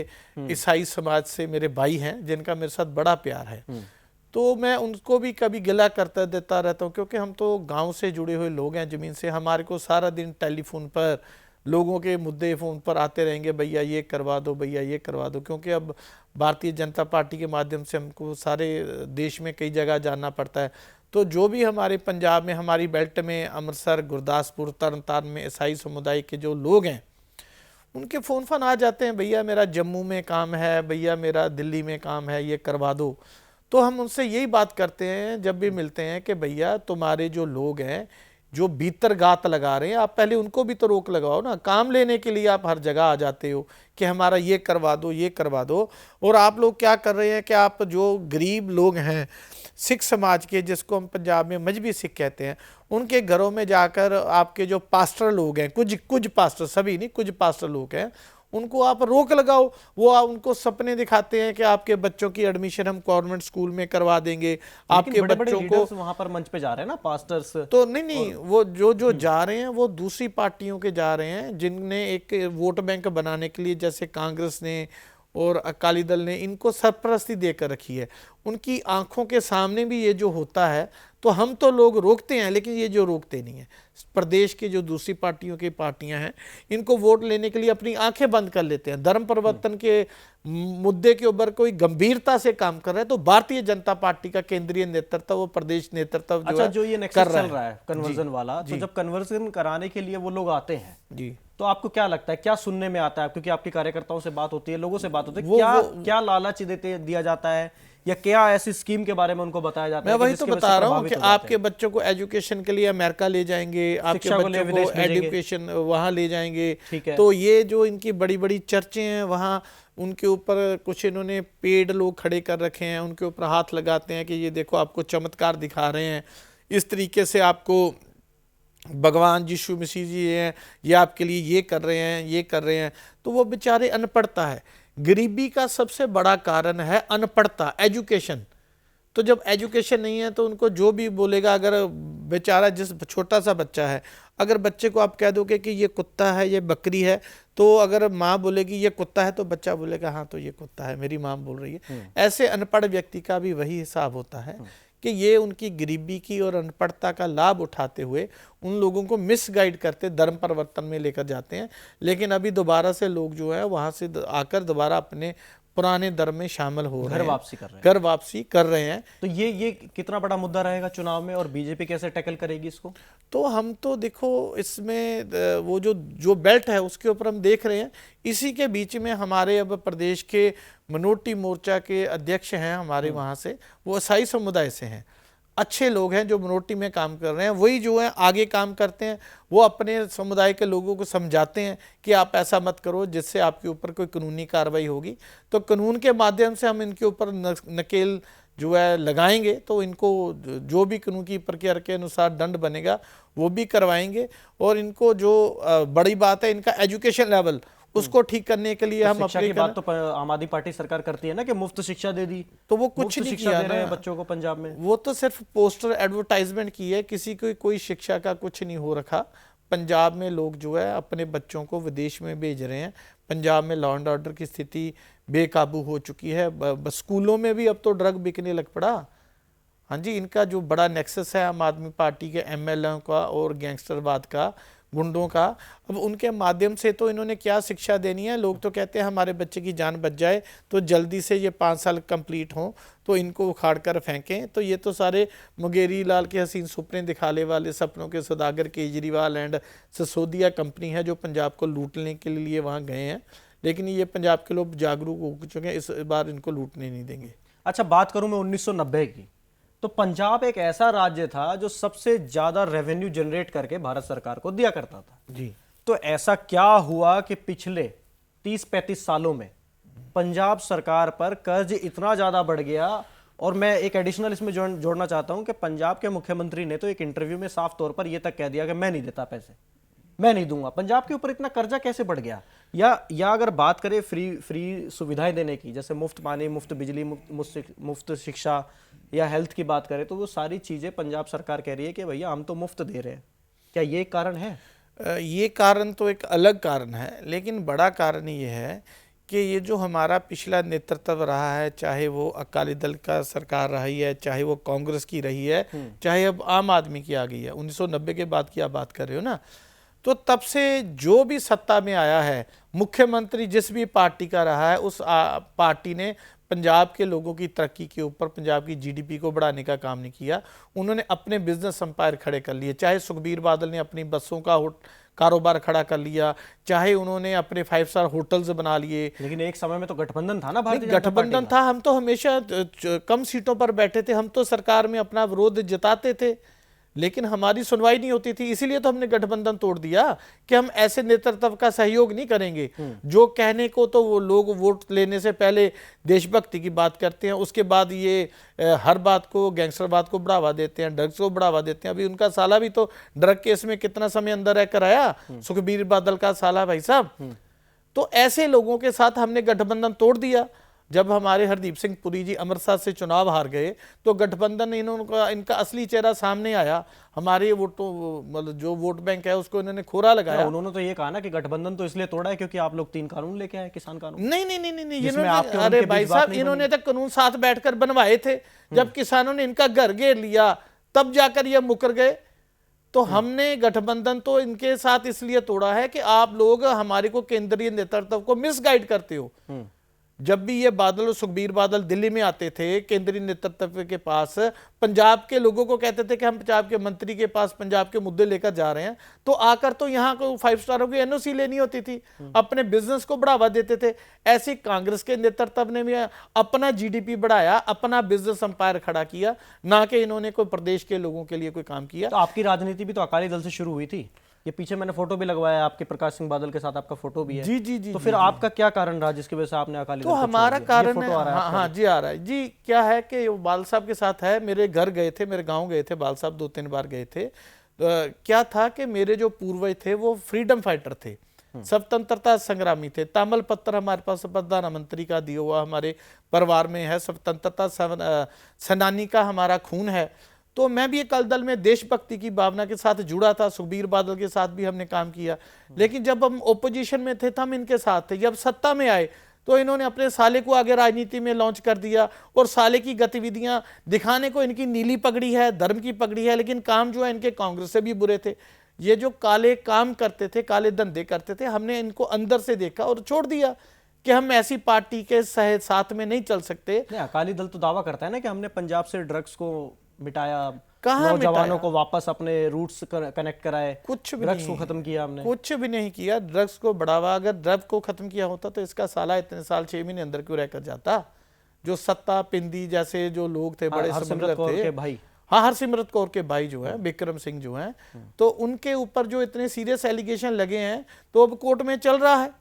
B: ईसाई समाज से मेरे भाई हैं जिनका मेरे साथ बड़ा प्यार है, तो मैं उनको भी कभी गिला करता देता रहता हूँ, क्योंकि हम तो गांव से जुड़े हुए लोग हैं, ज़मीन से। हमारे को सारा दिन टेलीफोन पर लोगों के मुद्दे फ़ोन पर आते रहेंगे, भैया ये करवा दो, भैया ये करवा दो, क्योंकि अब भारतीय जनता पार्टी के माध्यम से हमको सारे देश में कई जगह जाना पड़ता है। तो जो भी हमारे पंजाब में, हमारी बेल्ट में, अमृतसर, गुरदासपुर, तरन तारण में ईसाई समुदाय के जो लोग हैं, उनके फ़ोन आ जाते हैं, भैया मेरा जम्मू में काम है, भैया मेरा दिल्ली में काम है, ये करवा दो। तो हम उनसे यही बात करते हैं जब भी मिलते हैं कि भैया तुम्हारे जो लोग हैं जो भीतर गात लगा रहे हैं, आप पहले उनको भी तो रोक लगाओ ना। काम लेने के लिए आप हर जगह आ जाते हो कि हमारा ये करवा दो, ये करवा दो। और आप लोग क्या कर रहे हैं कि आप जो गरीब लोग हैं सिख समाज के, जिसको हम पंजाब में मजहबी सिख कहते हैं, उनके घरों में जाकर आपके जो पास्टर लोग हैं, कुछ पास्टर, सभी नहीं, कुछ पास्टर लोग हैं, उनको आप रोक लगाओ। वो उनको सपने दिखाते हैं कि आपके बच्चों की एडमिशन हम गवर्नमेंट स्कूल में करवा देंगे, आपके बच्चों को।
A: वहां पर मंच पे जा रहे हैं ना पास्टर्स,
B: तो नहीं, वो जो जा रहे हैं वो दूसरी पार्टियों के जा रहे हैं, जिनने एक वोट बैंक बनाने के लिए, जैसे कांग्रेस ने और अकाली दल ने इनको सरपरस्ती देकर रखी है। उनकी आंखों के सामने भी ये जो होता है, तो हम तो लोग रोकते हैं, लेकिन ये जो रोकते नहीं है, प्रदेश की जो दूसरी पार्टियां हैं, इनको वोट लेने के लिए अपनी आंखें बंद कर लेते हैं। धर्म परिवर्तन के मुद्दे के ऊपर कोई गंभीरता से काम कर रहा है तो भारतीय जनता पार्टी का केंद्रीय नेतृत्व, वो प्रदेश नेतृत्व
A: जो ये नेक्सस चल रहा है कन्वर्जन वाला, तो जब कन्वर्जन कराने के लिए वो लोग आते हैं
B: जी,
A: तो आपको क्या लगता है, क्या सुनने में आता है? क्योंकि आपके कार्यकर्ताओं से बात होती है, लोगों से बात होती है, क्या लालच दिया जाता है या क्या ऐसी स्कीम के बारे में उनको बताया जाता
B: मैं
A: है
B: वही
A: जिसकी
B: तो
A: वजह से
B: बता रहा हूँ
A: प्रभावित
B: कि
A: हो जाते
B: आपके बच्चों को एजुकेशन के लिए अमेरिका ले जाएंगे, आपके
A: शिक्षा को ले
B: बच्चों को
A: विदेश भेजेंगे।
B: एजुकेशन वहाँ ले जाएंगे।
A: ठीक है।
B: तो ये जो इनकी बड़ी बड़ी चर्चे हैं वहाँ, उनके ऊपर कुछ इन्होंने पेड लोग खड़े कर रखे हैं, उनके ऊपर हाथ लगाते हैं कि ये देखो आपको चमत्कार दिखा रहे हैं, इस तरीके से आपको भगवान यीशु मसीह जी हैं, ये आपके लिए ये कर रहे हैं, ये कर रहे हैं। तो वो बेचारे, अनपढ़ता है, गरीबी का सबसे बड़ा कारण है अनपढ़ता, एजुकेशन। तो जब एजुकेशन नहीं है तो उनको जो भी बोलेगा, अगर बेचारा जिस छोटा सा बच्चा है, अगर बच्चे को आप कह दोगे कि ये कुत्ता है, ये बकरी है, तो अगर माँ बोलेगी ये कुत्ता है तो बच्चा बोलेगा हाँ तो ये कुत्ता है, मेरी माँ बोल रही है। ऐसे अनपढ़ व्यक्ति का भी वही हिसाब होता है कि ये उनकी गरीबी की और अनपढ़ता का लाभ उठाते हुए उन लोगों को मिसगाइड करते, धर्म परिवर्तन में लेकर जाते हैं। लेकिन अभी दोबारा से लोग जो है वहाँ से आकर दोबारा अपने पुराने धर्म में शामिल हो रहे हैं,
A: घर वापसी कर रहे हैं।
B: घर वापसी कर रहे हैं।
A: तो ये कितना बड़ा मुद्दा रहेगा चुनाव में, और बीजेपी कैसे टैकल करेगी इसको?
B: तो हम तो देखो इसमें वो जो बेल्ट है उसके ऊपर हम देख रहे हैं। इसी के बीच में हमारे अब प्रदेश के मिनोरिटी मोर्चा के अध्यक्ष हैं हमारे वहाँ से, वो ईसाई समुदाय से हैं, अच्छे लोग हैं जो मिनोरिटी में काम कर रहे हैं, वही जो है आगे काम करते हैं। वो अपने समुदाय के लोगों को समझाते हैं कि आप ऐसा मत करो जिससे आपके ऊपर कोई कानूनी कार्रवाई होगी। तो कानून के माध्यम से हम इनके ऊपर नकेल जो है लगाएंगे, तो इनको जो भी कानून की प्रक्रिया के अनुसार दंड बनेगा वो भी करवाएंगे। और इनको जो बड़ी बात है, इनका एजुकेशन लेवल, उसको ठीक करने के लिए हम
A: शिक्षा की बात तो आम आदमी पार्टी सरकार करती है ना कि मुफ्त शिक्षा दे दी,
B: तो वो कुछ नहीं किया
A: दे रहे हैं
B: ना
A: बच्चों को पंजाब में।
B: वो तो सिर्फ पोस्टर एडवर्टाइजमेंट की है, किसी को कोई शिक्षा का कुछ नहीं हो रखा। पंजाब में लोग जो है अपने बच्चों को विदेश में भेज रहे हैं। पंजाब में लॉ एंड ऑर्डर की स्थिति बेकाबू हो चुकी है। स्कूलों में भी अब तो ड्रग बिकने लग पड़ा। हाँ जी, इनका जो बड़ा नेक्सस है आम आदमी पार्टी के एमएलए का और गैंगस्टरवाद का, गुंडों का, अब उनके माध्यम से तो इन्होंने क्या शिक्षा देनी है। लोग तो कहते हैं हमारे बच्चे की जान बच जाए तो जल्दी से ये 5 साल कंप्लीट हों तो इनको उखाड़ कर फेंकें। तो ये तो सारे मुंगेरी लाल के हसीन सपने दिखाने वाले सपनों के सौदागर केजरीवाल एंड सिसोदिया कंपनी है जो पंजाब को लूटने के लिए वहाँ गए हैं। लेकिन ये पंजाब के लोग जागरूक हो चुके हैं, इस बार इनको लूटने नहीं देंगे।
A: अच्छा, बात करूं मैं 1990 की, तो पंजाब एक ऐसा राज्य था जो सबसे ज्यादा रेवेन्यू जनरेट करके भारत सरकार को दिया करता था
B: जी।
A: तो ऐसा क्या हुआ कि पिछले 30-35 सालों में पंजाब सरकार पर कर्ज इतना ज्यादा बढ़ गया? और मैं एक एडिशनल इसमें जोड़ना चाहता हूं कि पंजाब के मुख्यमंत्री ने तो एक इंटरव्यू में साफ तौर पर यह तक कह दिया कि मैं नहीं देता पैसे, मैं नहीं दूंगा। पंजाब के ऊपर इतना कर्जा कैसे बढ़ गया? या अगर बात करें फ्री सुविधाएं देने की, जैसे मुफ्त पानी, मुफ्त बिजली, मुफ्त शिक्षा या हेल्थ की बात करें, तो वो सारी चीजें पंजाब सरकार कह रही है कि भैया हम तो मुफ्त दे रहे हैं। क्या ये कारण है?
B: ये कारण तो एक अलग कारण है, लेकिन बड़ा कारण ये है कि ये जो हमारा पिछला नेतृत्व रहा है, चाहे वो अकाली दल का सरकार रही है, चाहे वो कांग्रेस की रही है, चाहे अब आम आदमी की आ गई है, 1990 के बाद की आप बात कर रहे हो ना, तो तब से जो भी सत्ता में आया है, मुख्यमंत्री जिस भी पार्टी का रहा है, उस पार्टी ने पंजाब के लोगों की तरक्की के ऊपर, पंजाब की जीडीपी को बढ़ाने का काम नहीं किया। उन्होंने अपने बिजनेस एम्पायर खड़े कर लिए। चाहे सुखबीर बादल ने अपनी बसों का कारोबार खड़ा कर लिया, चाहे उन्होंने अपने 5 स्टार होटल्स बना लिए।
A: लेकिन एक समय में तो गठबंधन था ना, भारतीय
B: गठबंधन था, हम तो हमेशा कम सीटों पर बैठे थे, हम तो सरकार में अपना विरोध जताते थे, लेकिन हमारी सुनवाई नहीं होती थी। इसीलिए तो हमने गठबंधन तोड़ दिया कि हम ऐसे नेतृत्व का सहयोग नहीं करेंगे जो कहने को तो वो लोग वोट लेने से पहले देशभक्ति की बात करते हैं, उसके बाद ये हर बात को, गैंगस्टरवाद को बढ़ावा देते हैं, ड्रग्स को बढ़ावा देते हैं। अभी उनका साला भी तो ड्रग केस में कितना समय अंदर रहकर आया, सुखबीर बादल का साला भाई साहब। तो ऐसे लोगों के साथ हमने गठबंधन तोड़ दिया। जब हमारे हरदीप सिंह पुरी जी अमृतसर से चुनाव हार गए तो गठबंधन इनका असली चेहरा सामने आया। हमारे वोटों, मतलब जो वोट बैंक है उसको इन्होंने खोरा लगाया।
A: उन्होंने तो ये कहा ना कि गठबंधन तो इसलिए तोड़ा है क्योंकि आप लोग 3 कानून लेके आए, किसान कानून।
B: नहीं, अरे भाई साहब, इन्होंने तो कानून साथ बैठकर बनवाए थे। जब किसानों ने इनका घर घेर लिया तब जाकर ये मुकर गए। तो हमने गठबंधन तो इनके साथ इसलिए तोड़ा है कि आप लोग हमारे को केंद्रीय नेतृत्व को मिसगाइड करते हो। जब भी ये बादल और सुखबीर बादल दिल्ली में आते थे केंद्रीय नेतृत्व के पास, पंजाब के लोगों को कहते थे कि हम पंजाब के मंत्री के पास पंजाब के मुद्दे लेकर जा रहे हैं, तो आकर तो यहाँ को 5 स्टारों की एनओसी लेनी होती थी, अपने बिजनेस को बढ़ावा देते थे। ऐसी कांग्रेस के नेतृत्व ने भी अपना जीडीपी बढ़ाया, अपना बिजनेस अंपायर खड़ा किया, ना कि इन्होंने कोई प्रदेश के लोगों के लिए कोई काम किया।
A: तो आपकी राजनीति भी तो अकाली दल से शुरू हुई थी। ये पीछे मैंने फोटो भी लगवाया आपके, प्रकाश सिंह बादल के साथ आपका फोटो भी है।
B: जी जी जी।
A: तो फिर आपका क्या कारण रहा जिसकी वजह से आपने अकाली दल
B: तो
A: को छोड़
B: हमारा
A: दिया? ये
B: कारण
A: फोटो
B: है,
A: आ रहा है
B: हाँ
A: आपका
B: हाँ
A: भी।
B: जी आ रहा है जी। क्या है कि वो बाल साहब के साथ है, मेरे घर गए थे, मेरे गांव गए थे, बाल साहब 2-3 बार गए थे। क्या था कि मेरे जो पूर्वज थे वो फ्रीडम फाइटर थे, स्वतंत्रता संग्रामी थे। तामल पत्र हमारे पास प्रधानमंत्री का दिया हुआ हमारे परिवार में है, स्वतंत्रता सेनानी का हमारा खून है। तो मैं भी अकाली दल में देशभक्ति की भावना के साथ जुड़ा था, सुखबीर बादल के साथ भी हमने काम किया। लेकिन जब हम ओपोजिशन में थे तो हम इनके साथ थे, जब सत्ता में आए तो इन्होंने अपने साले को आगे राजनीति में लॉन्च कर दिया, और साले की गतिविधियां दिखाने को इनकी नीली पगड़ी है, धर्म की पगड़ी है, लेकिन काम जो है इनके कांग्रेस से भी बुरे थे। ये जो काले काम करते थे, काले धंधे करते थे, हमने इनको अंदर से देखा और छोड़ दिया कि हम ऐसी पार्टी के साथ में नहीं चल सकते।
A: नहीं, अकाली दल तो दावा करता है ना कि हमने पंजाब से ड्रग्स को मिटाया,
B: कहाँ
A: नौजवानों को वापस अपने रूट्स कनेक्ट कराए,
B: कुछ भी
A: ड्रग्स
B: नहीं,
A: को खत्म किया हमने।
B: कुछ भी नहीं किया। ड्रग्स को बढ़ावा, अगर ड्रग को खत्म किया होता तो इसका साला इतने साल 6 महीने अंदर क्यों रहकर जाता। जो सत्ता पिंदी जैसे जो लोग थे, बड़े
A: हरसिमरत कौर
B: थे,
A: के भाई,
B: हाँ हरसिमरत कौर के भाई जो है विक्रम सिंह जो है, तो उनके ऊपर जो इतने सीरियस एलिगेशन लगे हैं तो अब कोर्ट में चल रहा है।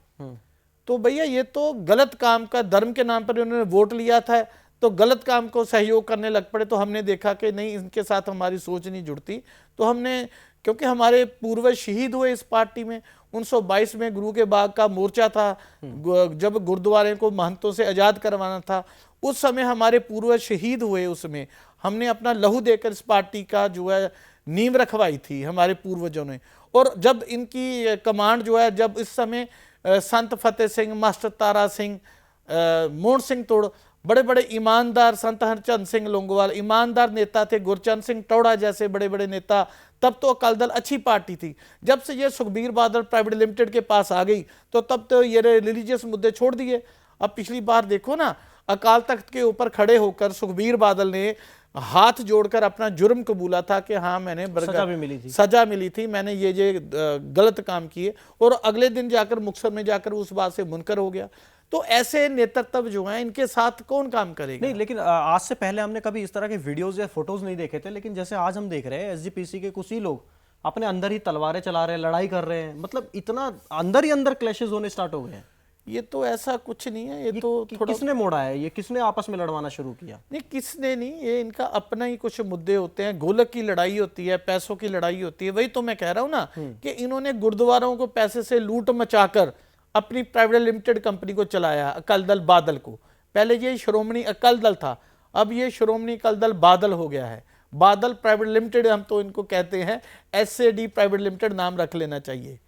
B: तो भैया ये तो गलत काम का, धर्म के नाम पर उन्होंने वोट लिया था तो गलत काम को सहयोग करने लग पड़े। तो हमने देखा कि नहीं, इनके साथ हमारी सोच नहीं जुड़ती, तो हमने, क्योंकि हमारे पूर्वज शहीद हुए इस पार्टी में। 1922 में गुरु के बाग का मोर्चा था, जब गुरुद्वारे को महंतों से आजाद करवाना था, उस समय हमारे पूर्वज शहीद हुए। उसमें हमने अपना लहू देकर इस पार्टी का जो है नींव रखवाई थी हमारे पूर्वजों ने। और जब इनकी कमांड जो है, जब इस समय संत फतेह सिंह, मास्टर तारा सिंह, मोहन सिंह तोड़, बड़े बड़े ईमानदार, संत हरचंद सिंह लोंगोवाल ईमानदार नेता थे, गुरचंद सिंह टौड़ा जैसे बड़े बड़े नेता, तब तो अकाली दल अच्छी पार्टी थी। जब से ये सुखबीर बादल प्राइवेट लिमिटेड के पास आ गई तो तब तो ये रिलीजियस मुद्दे छोड़ दिए। अब पिछली बार देखो ना, अकाल तख्त के ऊपर खड़े होकर सुखबीर बादल ने हाथ जोड़कर अपना जुर्म कबूला था कि हाँ मैंने
A: सजा भी मिली थी,
B: सजा मिली थी, मैंने ये गलत काम किए, और अगले दिन जाकर मुक्तसर में जाकर उस बात से मुनकर हो गया। तो ऐसे नेतृत्व जो हैं इनके साथ कौन काम करेगा?
A: नहीं, लेकिन आज से पहले हमने कभी इस तरह के वीडियोस या फोटोज नहीं देखे थे, लेकिन जैसे आज हम देख रहे हैं एसजीपीसी के कुछ ही लोग अपने अंदर ही तलवारें चला रहे हैं, लड़ाई कर रहे हैं, मतलब इतना अंदर ही अंदर क्लैशेस होने स्टार्ट हो गए हैं।
B: ये तो ऐसा कुछ नहीं है, ये तो थोड़ा
A: किसने मोड़ा है, ये किसने आपस में लड़वाना शुरू किया?
B: नहीं, किसने नहीं, ये इनका अपना ही कुछ मुद्दे होते हैं, गोलक की लड़ाई होती है, पैसों की लड़ाई होती है। वही तो मैं कह रहा हूं ना कि इन्होंने गुरुद्वारों को पैसे से लूट मचाकर अपनी प्राइवेट लिमिटेड कंपनी को चलाया, अकाली दल बादल को। पहले ये श्रोमणी अकाली दल था, अब ये श्रोमणी अकाली दल बादल हो गया है। बादल प्राइवेट लिमिटेड हम तो इनको कहते हैं, एसएडी प्राइवेट लिमिटेड नाम रख लेना चाहिए।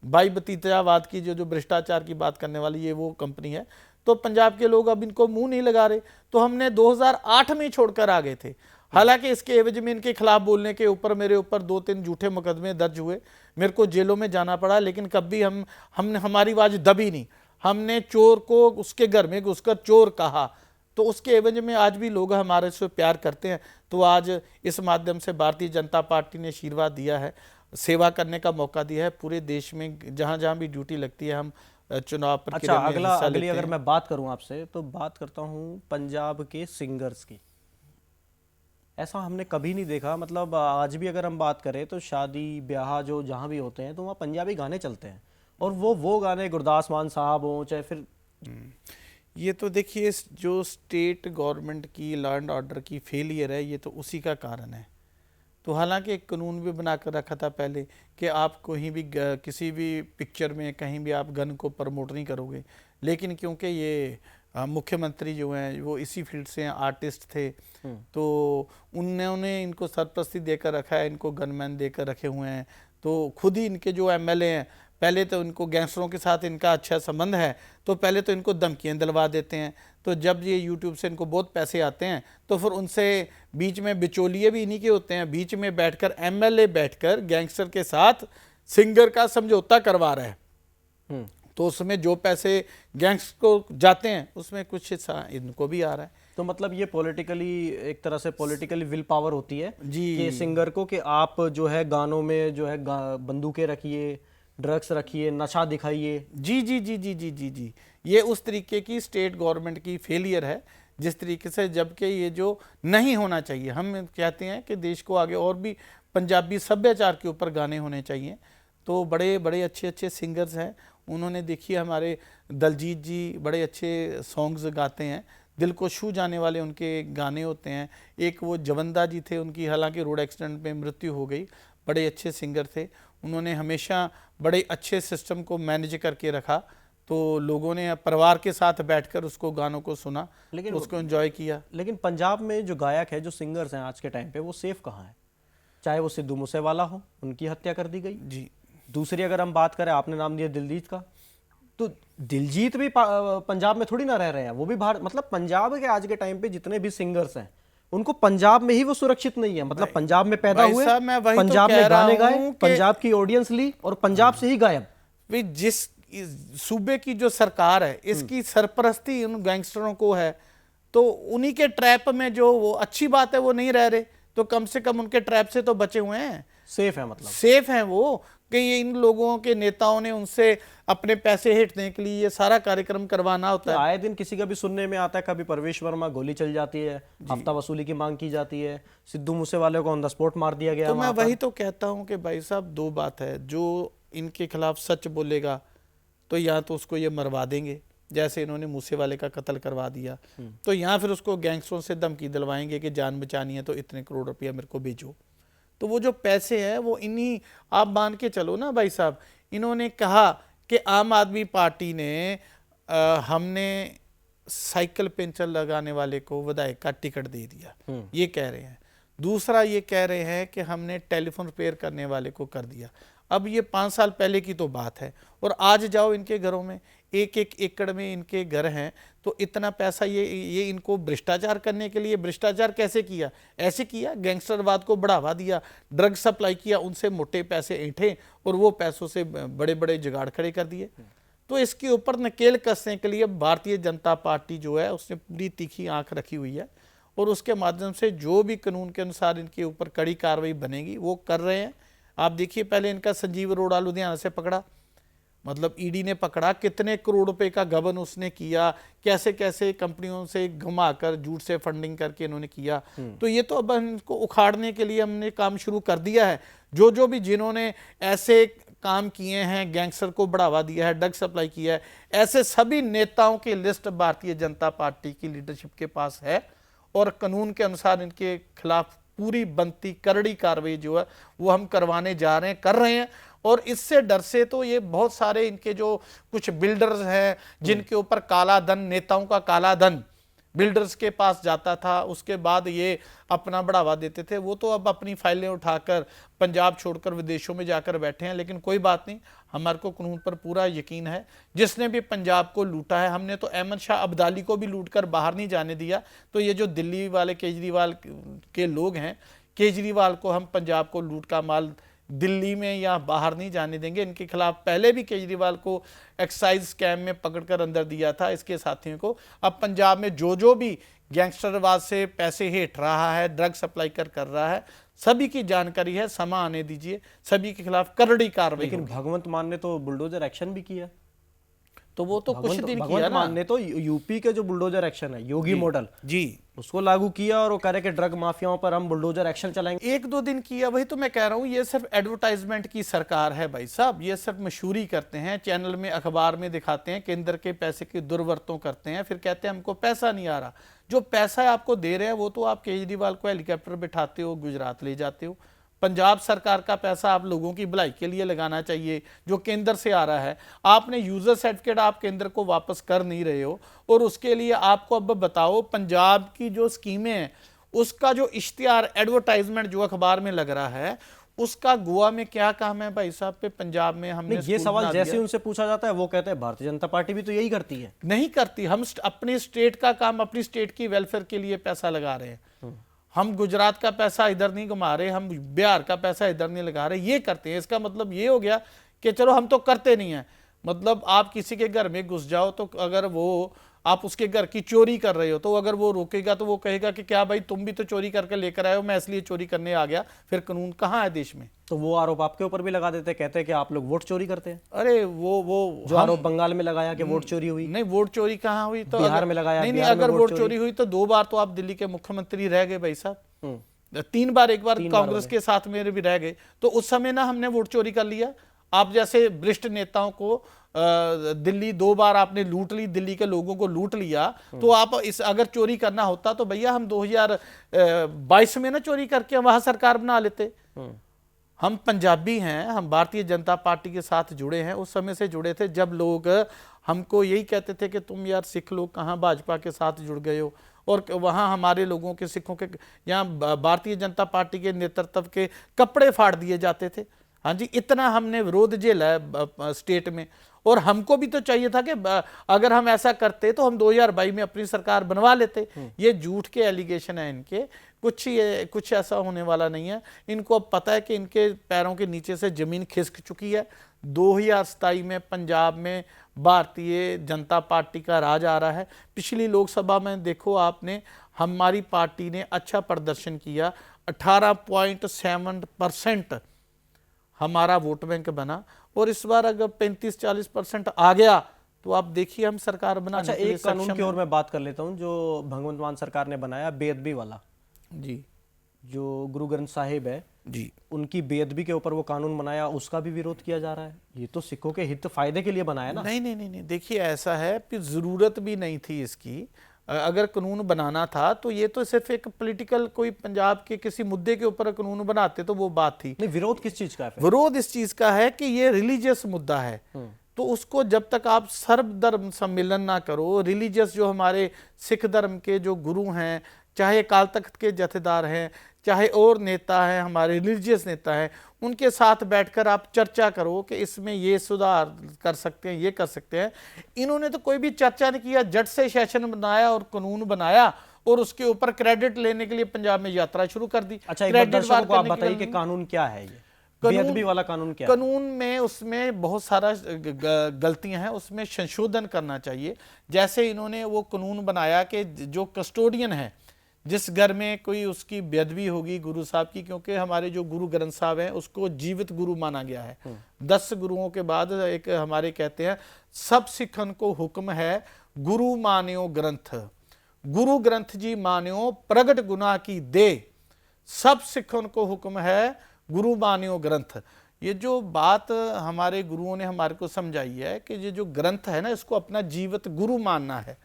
B: भाई भतीजावाद की जो भ्रष्टाचार की बात करने वाली ये वो कंपनी है। तो पंजाब के लोग अब इनको मुंह नहीं लगा रहे, तो हमने 2008 में छोड़कर आ गए थे। हालांकि इसके एवज में इनके खिलाफ बोलने के ऊपर मेरे ऊपर 2-3 झूठे मुकदमे दर्ज हुए, मेरे को जेलों में जाना पड़ा, लेकिन कभी हमने हमारी आवाज दबी नहीं। हमने चोर को उसके घर में घुसकर चोर कहा, तो उसके एवज में आज भी लोग हमारे से प्यार करते हैं। तो आज इस माध्यम से भारतीय जनता पार्टी ने आशीर्वाद दिया है, सेवा करने का मौका दिया है। पूरे देश में जहां जहां भी ड्यूटी लगती है हम चुनाव प्रक्रिया में हिस्सा लेते हैं।
A: अगली अगर मैं बात करूं आपसे, तो बात करता हूं पंजाब के सिंगर्स की। ऐसा हमने कभी नहीं देखा, मतलब आज भी अगर हम बात करें तो शादी ब्याह जो जहां भी होते हैं तो वहाँ पंजाबी गाने चलते हैं, और वो गाने गुरदास मान साहब हों चाहे फिर
B: ये तो देखिए, जो स्टेट गवर्नमेंट की लॉ एंड ऑर्डर की फेलियर है, ये तो उसी का कारण है। तो हालांकि एक कानून भी बना कर रखा था पहले कि आप कहीं भी किसी भी पिक्चर में कहीं भी आप गन को प्रमोट नहीं करोगे, लेकिन क्योंकि ये मुख्यमंत्री जो हैं वो इसी फील्ड से आर्टिस्ट थे, तो उन्होंने इनको सरपरस्ती देकर रखा है, इनको गनमैन देकर रखे हुए हैं। तो खुद ही इनके जो एमएलए हैं, पहले तो इनको गैंगस्टरों के साथ इनका अच्छा संबंध है, तो पहले तो इनको धमकियाँ दिलवा देते हैं। तो जब ये यूट्यूब से इनको बहुत पैसे आते हैं तो फिर उनसे बीच में बिचौलिए भी इन्हीं के होते हैं, बीच में बैठकर एमएलए बैठकर गैंगस्टर के साथ सिंगर का समझौता करवा रहा है। तो उसमें जो पैसे गैंग्स को जाते हैं उसमें कुछ हिस्सा इनको भी आ रहा है।
A: तो मतलब ये पॉलिटिकली, एक तरह से पॉलिटिकली विल पावर होती है
B: जी
A: कि सिंगर को, कि आप जो है गानों में जो है बंदूकें रखिए, ड्रग्स रखिए, नशा दिखाइए।
B: जी जी जी जी जी जी जी ये उस तरीके की स्टेट गवर्नमेंट की फेलियर है जिस तरीके से, जबकि ये जो नहीं होना चाहिए। हम कहते हैं कि देश को आगे और भी पंजाबी सभ्याचार के ऊपर गाने होने चाहिए। तो बड़े बड़े अच्छे अच्छे सिंगर्स हैं, उन्होंने देखिए हमारे दलजीत जी बड़े अच्छे सॉन्ग्स गाते हैं, दिल को छू जाने वाले उनके गाने होते हैं। एक वो जवंदा जी थे, उनकी हालांकि रोड एक्सीडेंट में मृत्यु हो गई, बड़े अच्छे सिंगर थे। उन्होंने हमेशा बड़े अच्छे सिस्टम को मैनेज करके रखा, तो लोगों ने परिवार के साथ बैठकर उसको गानों को सुना,
A: लेकिन
B: उसको एंजॉय किया।
A: लेकिन पंजाब में जो गायक है, जो सिंगर्स हैं आज के टाइम पे, वो सेफ कहाँ है? चाहे वो सिद्धू मूसेवाला हो, उनकी हत्या कर दी गई।
B: जी
A: दूसरी अगर हम बात करें, आपने नाम दिया दिलजीत का, तो दिलजीत भी पंजाब में थोड़ी ना रह रहे हैं, वो भी बाहर। मतलब पंजाब के आज के टाइम पे जितने भी सिंगर्स हैं, उनको पंजाब में ही वो सुरक्षित नहीं है। मतलब पंजाब में पैदा हुए, पंजाब में गाने गाए, पंजाब की ऑडियंस ली और पंजाब से ही गायब।
B: भाई जिस सूबे की जो सरकार है इसकी सरपरस्ती उन गैंगस्टरों को है, तो उन्हीं के ट्रैप में जो वो अच्छी बात है वो नहीं रह रहे, तो कम से कम उनके ट्रैप से तो बचे हुए हैं,
A: सेफ है। मतलब
B: सेफ हैं वो, कि ये इन लोगों के नेताओं ने उनसे अपने पैसे हेठने के लिए ये सारा कार्यक्रम करवाना होता है।
A: आए दिन किसी का भी सुनने में आता है, कभी परवेश वर्मा गोली चल जाती है, हफ्ता वसूली की मांग की जाती है, सिद्धू मूसेवाले को ऑन द स्पॉट मार दिया गया।
B: तो मैं वही तो कहता हूं कि भाई साहब दो बात है, जो इनके खिलाफ सच बोलेगा तो या तो उसको ये मरवा देंगे, जैसे इन्होंने मूसेवाले का कत्ल करवा दिया, तो या फिर उसको गैंगस्टरों से धमकी दिलवाएंगे कि जान बचानी है तो इतने करोड़ रुपया मेरे को भेजो। तो वो जो पैसे हैं वो इन्हीं, आप मान के चलो ना भाई साहब, इन्होंने कहा कि आम आदमी पार्टी ने हमने साइकिल पेंचर लगाने वाले को विधायक का टिकट दे दिया, ये कह रहे हैं। दूसरा ये कह रहे हैं कि हमने टेलीफोन रिपेयर करने वाले को कर दिया। अब ये 5 साल पहले की तो बात है, और आज जाओ इनके घरों में, एक एक एकड़ में इनके घर हैं, तो इतना पैसा ये इनको भ्रष्टाचार करने के लिए। भ्रष्टाचार कैसे किया? ऐसे किया, गैंगस्टरवाद को बढ़ावा दिया, ड्रग सप्लाई किया, उनसे मोटे पैसे ऐंठे और वो पैसों से बड़े बड़े जुगाड़ खड़े कर दिए। तो इसके ऊपर नकेल कसने के लिए भारतीय जनता पार्टी जो है उसने पूरी तीखी आंख रखी हुई है, और उसके माध्यम से जो भी कानून के अनुसार इनके ऊपर कड़ी कार्रवाई बनेगी वो कर रहे हैं। आप देखिए, पहले इनका संजीव अरोड़ा लुधियाना से पकड़ा, मतलब ईडी ने पकड़ा, कितने करोड़ रुपए का गबन उसने किया, कैसे कैसे कंपनियों से घुमाकर झूठ से फंडिंग करके इन्होंने किया। तो ये तो अब इनको उखाड़ने के लिए हमने काम शुरू कर दिया है। जो भी जिन्होंने ऐसे काम किए हैं, गैंगस्टर को बढ़ावा दिया है, ड्रग सप्लाई किया है, ऐसे सभी नेताओं की लिस्ट भारतीय जनता पार्टी की लीडरशिप के पास है, और कानून के अनुसार इनके खिलाफ पूरी बनती करड़ी कार्रवाई जो है वो हम करवाने जा रहे हैं, कर रहे हैं। और इससे डर से तो ये बहुत सारे इनके जो कुछ बिल्डर्स हैं जिनके ऊपर काला धन, नेताओं का काला धन बिल्डर्स के पास जाता था, उसके बाद ये अपना बढ़ावा देते थे, वो तो अब अपनी फाइलें उठाकर पंजाब छोड़कर विदेशों में जाकर बैठे हैं। लेकिन कोई बात नहीं, हमारे को कानून पर पूरा यकीन है। जिसने भी पंजाब को लूटा है, हमने तो अहमद शाह अब्दाली को भी लूट कर बाहर नहीं जाने दिया। तो ये जो दिल्ली वाले केजरीवाल के लोग हैं, केजरीवाल को हम पंजाब को लूट का माल दिल्ली में या बाहर नहीं जाने देंगे। इनके खिलाफ पहले भी केजरीवाल को एक्साइज स्कैम में पकड़कर अंदर दिया था, इसके साथियों को। अब पंजाब में जो भी गैंगस्टरवाद से पैसे हेठ रहा है, ड्रग सप्लाई कर रहा है, सभी की जानकारी है। समा आने दीजिए, सभी के खिलाफ करड़ी कार्रवाई।
A: लेकिन भगवंत मान ने तो बुलडोजर एक्शन भी किया,
B: तो वो तो कुछ दिन किया ना।
A: मान ने तो यूपी के जो बुलडोजर एक्शन है, योगी मॉडल
B: जी,
A: उसको लागू किया, और वो कह रहे कि ड्रग माफियाओं पर हम बुलडोजर एक्शन चलाएंगे।
B: 1-2 दिन किया, वही तो मैं कह रहा हूँ। ये सिर्फ एडवर्टाइजमेंट की सरकार है भाई साहब, ये सिर्फ मशहूरी करते हैं, चैनल में अखबार में दिखाते हैं, केंद्र के पैसे की दुर्वरतों करते हैं, फिर कहते हैं हमको पैसा नहीं आ रहा। जो पैसा आपको दे रहे हैं वो तो आप केजरीवाल को हेलीकॉप्टर बिठाते हो, गुजरात ले जाते हो। पंजाब सरकार का पैसा आप लोगों की भलाई के लिए लगाना चाहिए, जो केंद्र से आ रहा है। आपने यूजर सर्टिफिकेट आप केंद्र को वापस कर नहीं रहे हो, और उसके लिए आपको अब बताओ, पंजाब की जो स्कीमें हैं उसका जो इश्तिहार एडवर्टाइजमेंट जो अखबार में लग रहा है, उसका गोवा में क्या काम है भाई साहब पे? पंजाब में हमने
A: ये सवाल जैसे उनसे पूछा जाता है वो कहते हैं भारतीय जनता पार्टी भी तो यही करती है।
B: नहीं करती। हम अपनी स्टेट का काम, अपनी स्टेट की वेलफेयर के लिए पैसा लगा रहे हैं। हम गुजरात का पैसा इधर नहीं घुमा रहे, हम बिहार का पैसा इधर नहीं लगा रहे, ये करते हैं। इसका मतलब ये हो गया कि चलो हम तो करते नहीं हैं। मतलब आप किसी के घर में घुस जाओ तो अगर वो आप उसके घर की चोरी कर रहे हो तो अगर वो रोकेगा तो वो कहेगा कि क्या भाई तुम भी तो चोरी करके लेकर आए हो, मैं इसलिए चोरी करने आ गया। फिर कानून कहाँ है देश में?
A: तो वो आरोप आपके ऊपर भी लगा देते, कहते हैं कि आप लोग वोट चोरी करते हैं।
B: अरे वो
A: जो आरोप बंगाल में लगाया कि वोट चोरी हुई,
B: नहीं, वोट चोरी कहाँ हुई? तो
A: बिहार में लगाया,
B: नहीं,
A: बिहार में
B: अगर
A: वोट
B: वोट
A: चोरी
B: चोरी हुई तो 2 बार तो आप दिल्ली के मुख्यमंत्री रह गए भाई साहब। 3 बार, एक बार
A: 3 बार
B: कांग्रेस के साथ में भी रह गए। तो उस समय ना हमने वोट चोरी कर लिया। आप जैसे वरिष्ठ नेताओं को दिल्ली 2 बार आपने लूट ली, दिल्ली के लोगों को लूट लिया। तो आप इस अगर चोरी करना होता तो भैया हम 2022 में ना चोरी करके वहां सरकार बना लेते। हम पंजाबी हैं, हम भारतीय जनता पार्टी के साथ जुड़े हैं, उस समय से जुड़े थे जब लोग हमको यही कहते थे कि तुम यार सिख लोग कहाँ भाजपा के साथ जुड़ गए हो। और वहाँ हमारे लोगों के, सिखों के यहाँ भारतीय जनता पार्टी के नेतृत्व के कपड़े फाड़ दिए जाते थे। हाँ जी, इतना हमने विरोध झेला है स्टेट में। और हमको भी तो चाहिए था कि अगर हम ऐसा करते तो हम 2022 में अपनी सरकार बनवा लेते। ये झूठ के एलिगेशन है इनके, कुछ ऐसा होने वाला नहीं है। इनको अब पता है कि इनके पैरों के नीचे से जमीन खिसक चुकी है। 2027 में पंजाब में भारतीय जनता पार्टी का राज आ रहा है। पिछली लोकसभा में देखो आपने, हमारी पार्टी ने अच्छा प्रदर्शन किया, 18.7% हमारा वोट बैंक बना। और इस बार अगर 35-40% आ गया तो आप देखिए हम सरकार बनाने
A: अच्छा,
B: के लिए
A: एक कानून
B: सक्षम
A: की ओर
B: हैं।
A: मैं बात कर लेता हूं जो भगवंत मान सरकार ने बनाया, बेअदबी वाला।
B: जी
A: जो गुरु ग्रंथ साहिब है,
B: जी,
A: उनकी बेअदबी के ऊपर वो कानून बनाया, उसका भी विरोध किया जा रहा है। ये तो सिखों के हित फायदे के लिए बनाया ना।
B: नहीं नहीं नहीं नहीं, देखिए ऐसा है कि जरूरत भी नहीं थी इसकी। अगर कानून बनाना था तो ये तो सिर्फ एक पॉलिटिकल, कोई पंजाब के किसी मुद्दे के ऊपर कानून बनाते तो वो बात थी।
A: नहीं, विरोध किस चीज का है फिर?
B: विरोध इस चीज का है कि ये रिलीजियस मुद्दा है। तो उसको जब तक आप सर्वधर्म सम्मेलन ना करो, रिलीजियस जो हमारे सिख धर्म के जो गुरु हैं, चाहे अकाल तख्त के जथेदार हैं, चाहे और नेता हैं, हमारे रिलीजियस नेता हैं, उनके साथ बैठकर आप चर्चा करो कि इसमें ये सुधार कर सकते हैं, ये कर सकते हैं। इन्होंने तो कोई भी चर्चा नहीं किया, जट से सेशन बनाया और कानून बनाया और उसके ऊपर क्रेडिट लेने के लिए पंजाब में यात्रा शुरू कर दी।
A: अच्छा, एक बार
B: क्रेडिट
A: दर्शकों को आप
B: करने के
A: बताइए
B: लिए
A: कि कानून क्या है, ये
B: कानून-
A: बेअदबी वाला कानून क्या है?
B: कानून में उसमें बहुत सारा गलतियां हैं, उसमें संशोधन करना चाहिए। जैसे इन्होंने वो कानून बनाया कि जो कस्टोडियन है, जिस घर में कोई उसकी बेअदबी होगी गुरु साहब की, क्योंकि हमारे जो गुरु ग्रंथ साहब हैं उसको जीवित गुरु माना गया है। 10 गुरुओं के बाद एक हमारे कहते हैं, सब सिखन को हुक्म है गुरु मान्यो ग्रंथ, गुरु ग्रंथ जी मान्यो प्रगट गुनाह की दे, सब सिखों को हुक्म है गुरु मान्यो ग्रंथ। ये जो बात हमारे गुरुओं ने हमारे को समझाई है कि ये जो ग्रंथ है ना, इसको अपना जीवित गुरु मानना है।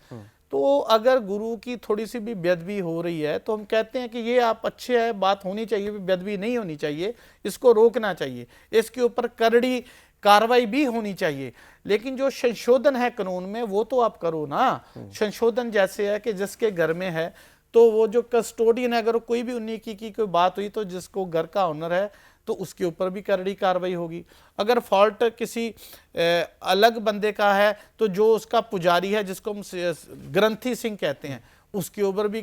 B: तो अगर गुरु की थोड़ी सी भी बेअदबी हो रही है तो हम कहते हैं कि ये आप अच्छे है, बात होनी चाहिए, बेअदबी नहीं होनी चाहिए, इसको रोकना चाहिए, इसके ऊपर कड़ी कार्रवाई भी होनी चाहिए। लेकिन जो संशोधन है कानून में वो तो आप करो ना। संशोधन जैसे है कि जिसके घर में है तो वो जो कस्टोडियन है, अगर कोई भी 19 की कोई बात हुई तो जिसको घर का ऑनर है तो उसके ऊपर भी कड़ी कार्रवाई होगी। अगर फॉल्ट किसी अलग बंदे का है तो जो उसका पुजारी है, जिसको हम ग्रंथी सिंह कहते हैं, उसके ऊपर भी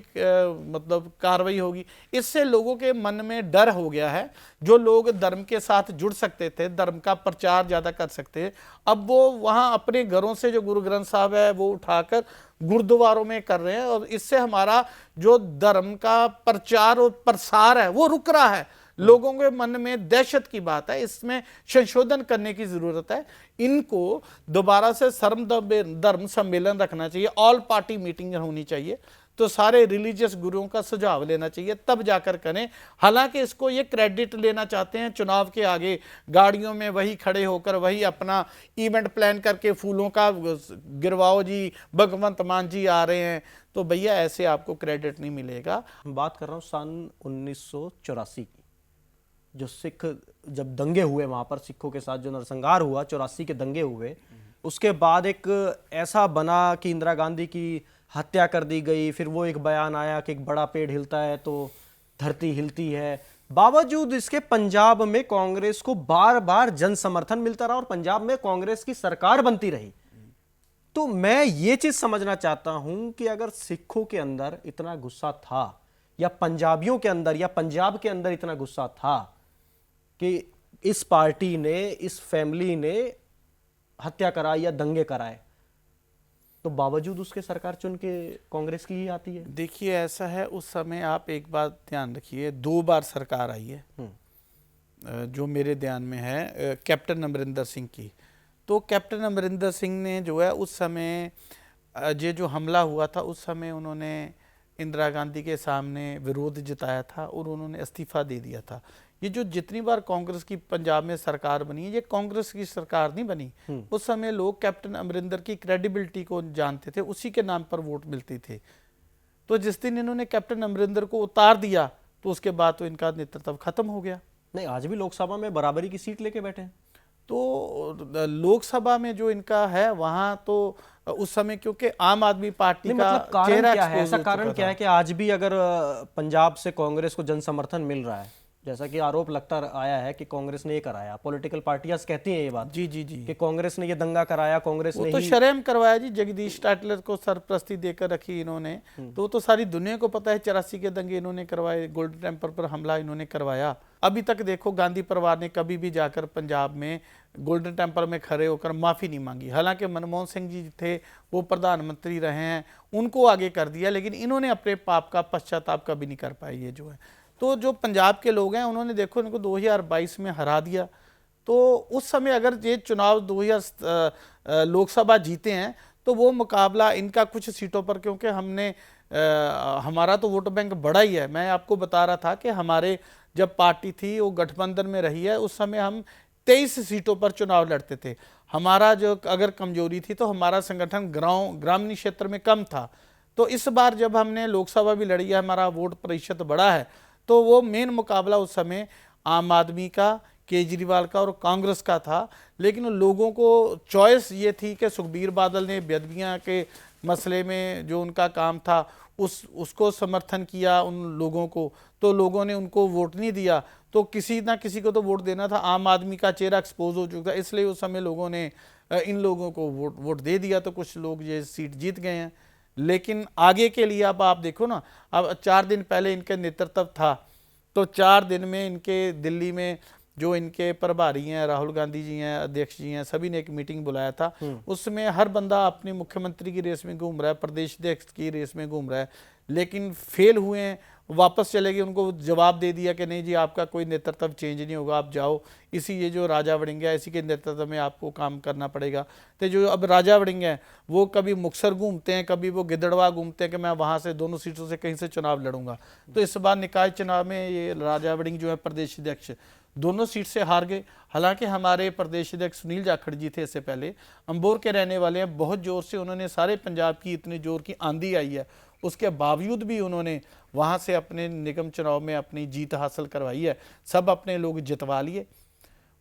B: मतलब कार्रवाई होगी। इससे लोगों के मन में डर हो गया है। जो लोग धर्म के साथ जुड़ सकते थे, धर्म का प्रचार ज़्यादा कर सकते हैं, अब वो वहाँ अपने घरों से जो गुरु ग्रंथ साहब है वो उठाकर गुरुद्वारों में कर रहे हैं, और इससे हमारा जो धर्म का प्रचार और प्रसार है वो रुक रहा है। लोगों के मन में दहशत की बात है, इसमें संशोधन करने की जरूरत है। इनको दोबारा से धर्म सम्मेलन रखना चाहिए, ऑल पार्टी मीटिंग होनी चाहिए, तो सारे रिलीजियस गुरुओं का सुझाव लेना चाहिए, तब जाकर करें। हालांकि इसको ये क्रेडिट लेना चाहते हैं, चुनाव के आगे गाड़ियों में वही खड़े होकर वही अपना इवेंट प्लान करके फूलों का गिरवाओ जी, भगवंत मान जी आ रहे हैं, तो भैया ऐसे आपको क्रेडिट नहीं मिलेगा।
A: बात कर रहा हूँ सन 1984 की, जो सिख जब दंगे हुए वहां पर, सिखों के साथ जो नरसंहार हुआ, 84 के दंगे हुए, उसके बाद एक ऐसा बना कि इंदिरा गांधी की हत्या कर दी गई। फिर वो एक बयान आया कि एक बड़ा पेड़ हिलता है तो धरती हिलती है। बावजूद इसके पंजाब में कांग्रेस को बार बार जन समर्थन मिलता रहा और पंजाब में कांग्रेस की सरकार बनती रही। तो मैं ये चीज समझना चाहता हूं कि अगर सिखों के अंदर इतना गुस्सा था, या पंजाबियों के अंदर या पंजाब के अंदर इतना गुस्सा था कि इस पार्टी ने, इस फैमिली ने हत्या कराए या दंगे कराए, तो बावजूद उसके सरकार चुन के कांग्रेस की ही आती है।
B: देखिए ऐसा है, उस समय आप एक बात ध्यान रखिए, 2 बार सरकार आई है जो मेरे ध्यान में है कैप्टन अमरिंदर सिंह की। तो कैप्टन अमरिंदर सिंह ने जो है उस समय ये जो हमला हुआ था उस समय उन्होंने इंदिरा गांधी के सामने विरोध जताया था और उन्होंने इस्तीफा दे दिया था। ये जो जितनी बार कांग्रेस की पंजाब में सरकार बनी है, ये कांग्रेस की सरकार नहीं बनी। उस समय लोग कैप्टन अमरिंदर की क्रेडिबिलिटी को जानते थे, उसी के नाम पर वोट मिलते थे। तो जिस दिन इन्होंने कैप्टन अमरिंदर को उतार दिया तो उसके बाद तो इनका नेतृत्व खत्म हो गया।
A: नहीं, आज भी लोकसभा में बराबरी की सीट लेके बैठे हैं।
B: तो लोकसभा में जो इनका है वहां तो उस समय क्योंकि आम आदमी पार्टी
A: नहीं,
B: का
A: मतलब कारण
B: चेहरा
A: क्या है,
B: expose
A: ऐसा
B: हो
A: कारण
B: चुका
A: क्या
B: था।
A: है कि आज भी अगर पंजाब से कांग्रेस को जन समर्थन मिल रहा है, जैसा कि आरोप लगता आया है कि कांग्रेस ने ये कराया, पॉलिटिकल पार्टियां कहती हैं ये बात
B: जी जी जी,
A: कि कांग्रेस ने ये दंगा कराया, कांग्रेस
B: वो
A: ने
B: तो
A: ही।
B: शर्म करवाया जी, जगदीश टाटलर को सरप्रस्ती देकर रखी इन्होंने। तो वो तो सारी दुनिया को पता है 84 के दंगे इन्होंने करवाए, गोल्डन टेम्पल पर हमला इन्होंने करवाया। अभी तक देखो गांधी परिवार ने कभी भी जाकर पंजाब में गोल्डन टेम्पल में खड़े होकर माफी नहीं मांगी। हालांकि मनमोहन सिंह जी थे, वो प्रधानमंत्री रहे हैं, उनको आगे कर दिया, लेकिन इन्होंने अपने पाप का पश्चाताप कभी नहीं कर पाए ये जो है। तो जो पंजाब के लोग हैं उन्होंने देखो इनको 2022 में हरा दिया। तो उस समय अगर ये चुनाव 2000 लोकसभा जीते हैं तो वो मुकाबला इनका कुछ सीटों पर, क्योंकि हमारा तो वोट बैंक बड़ा ही है। मैं आपको बता रहा था कि हमारे जब पार्टी थी वो गठबंधन में रही है, उस समय हम 23 सीटों पर चुनाव लड़ते थे। हमारा जो अगर कमजोरी थी तो हमारा संगठन ग्रामीण क्षेत्र में कम था। तो इस बार जब हमने लोकसभा भी लड़ी है, हमारा वोट प्रतिशत बढ़ा है, तो वो मेन मुकाबला उस समय आम आदमी का, केजरीवाल का और कांग्रेस का था। लेकिन लोगों को चॉइस ये थी कि सुखबीर बादल ने बेदबियां के मसले में जो उनका काम था उसको समर्थन किया उन लोगों को, तो लोगों ने उनको वोट नहीं दिया। तो किसी ना किसी को तो वोट देना था। आम आदमी का चेहरा एक्सपोज हो चुका, इसलिए उस समय लोगों ने इन लोगों को वोट दे दिया, तो कुछ लोग ये सीट जीत गए हैं। लेकिन आगे के लिए अब आप देखो ना, अब 4 दिन पहले इनके नेतृत्व था, तो 4 दिन में इनके दिल्ली में जो इनके प्रभारी हैं, राहुल गांधी जी हैं, अध्यक्ष जी हैं, सभी ने एक मीटिंग बुलाया था। उसमें हर बंदा अपने मुख्यमंत्री की रेस में घूम रहा है, प्रदेश अध्यक्ष की रेस में घूम रहा है, लेकिन फेल हुए हैं, वापस चले गए। उनको जवाब दे दिया कि नहीं जी, आपका कोई नेतृत्व चेंज नहीं होगा, आप जाओ, इसी ये जो राजा वड़िंग है इसी के नेतृत्व में आपको काम करना पड़ेगा। तो जो अब राजा वड़िंग है वो कभी मुक्तसर घूमते हैं, कभी वो गिद्धड़वा घूमते हैं कि मैं वहाँ से दोनों सीटों से कहीं से चुनाव लड़ूंगा। तो इस बार निकाय चुनाव में ये राजा वड़िंग जो है प्रदेश अध्यक्ष, दोनों सीट से हार गए। हालांकि हमारे प्रदेश अध्यक्ष सुनील जाखड़ जी थे, इससे पहले अंबोर के रहने वाले हैं, बहुत जोर से उन्होंने सारे पंजाब की इतनी जोर की आंधी आई है, उसके बावजूद भी उन्होंने वहां से अपने निगम चुनाव में अपनी जीत हासिल करवाई है, सब अपने लोग जितवा लिए।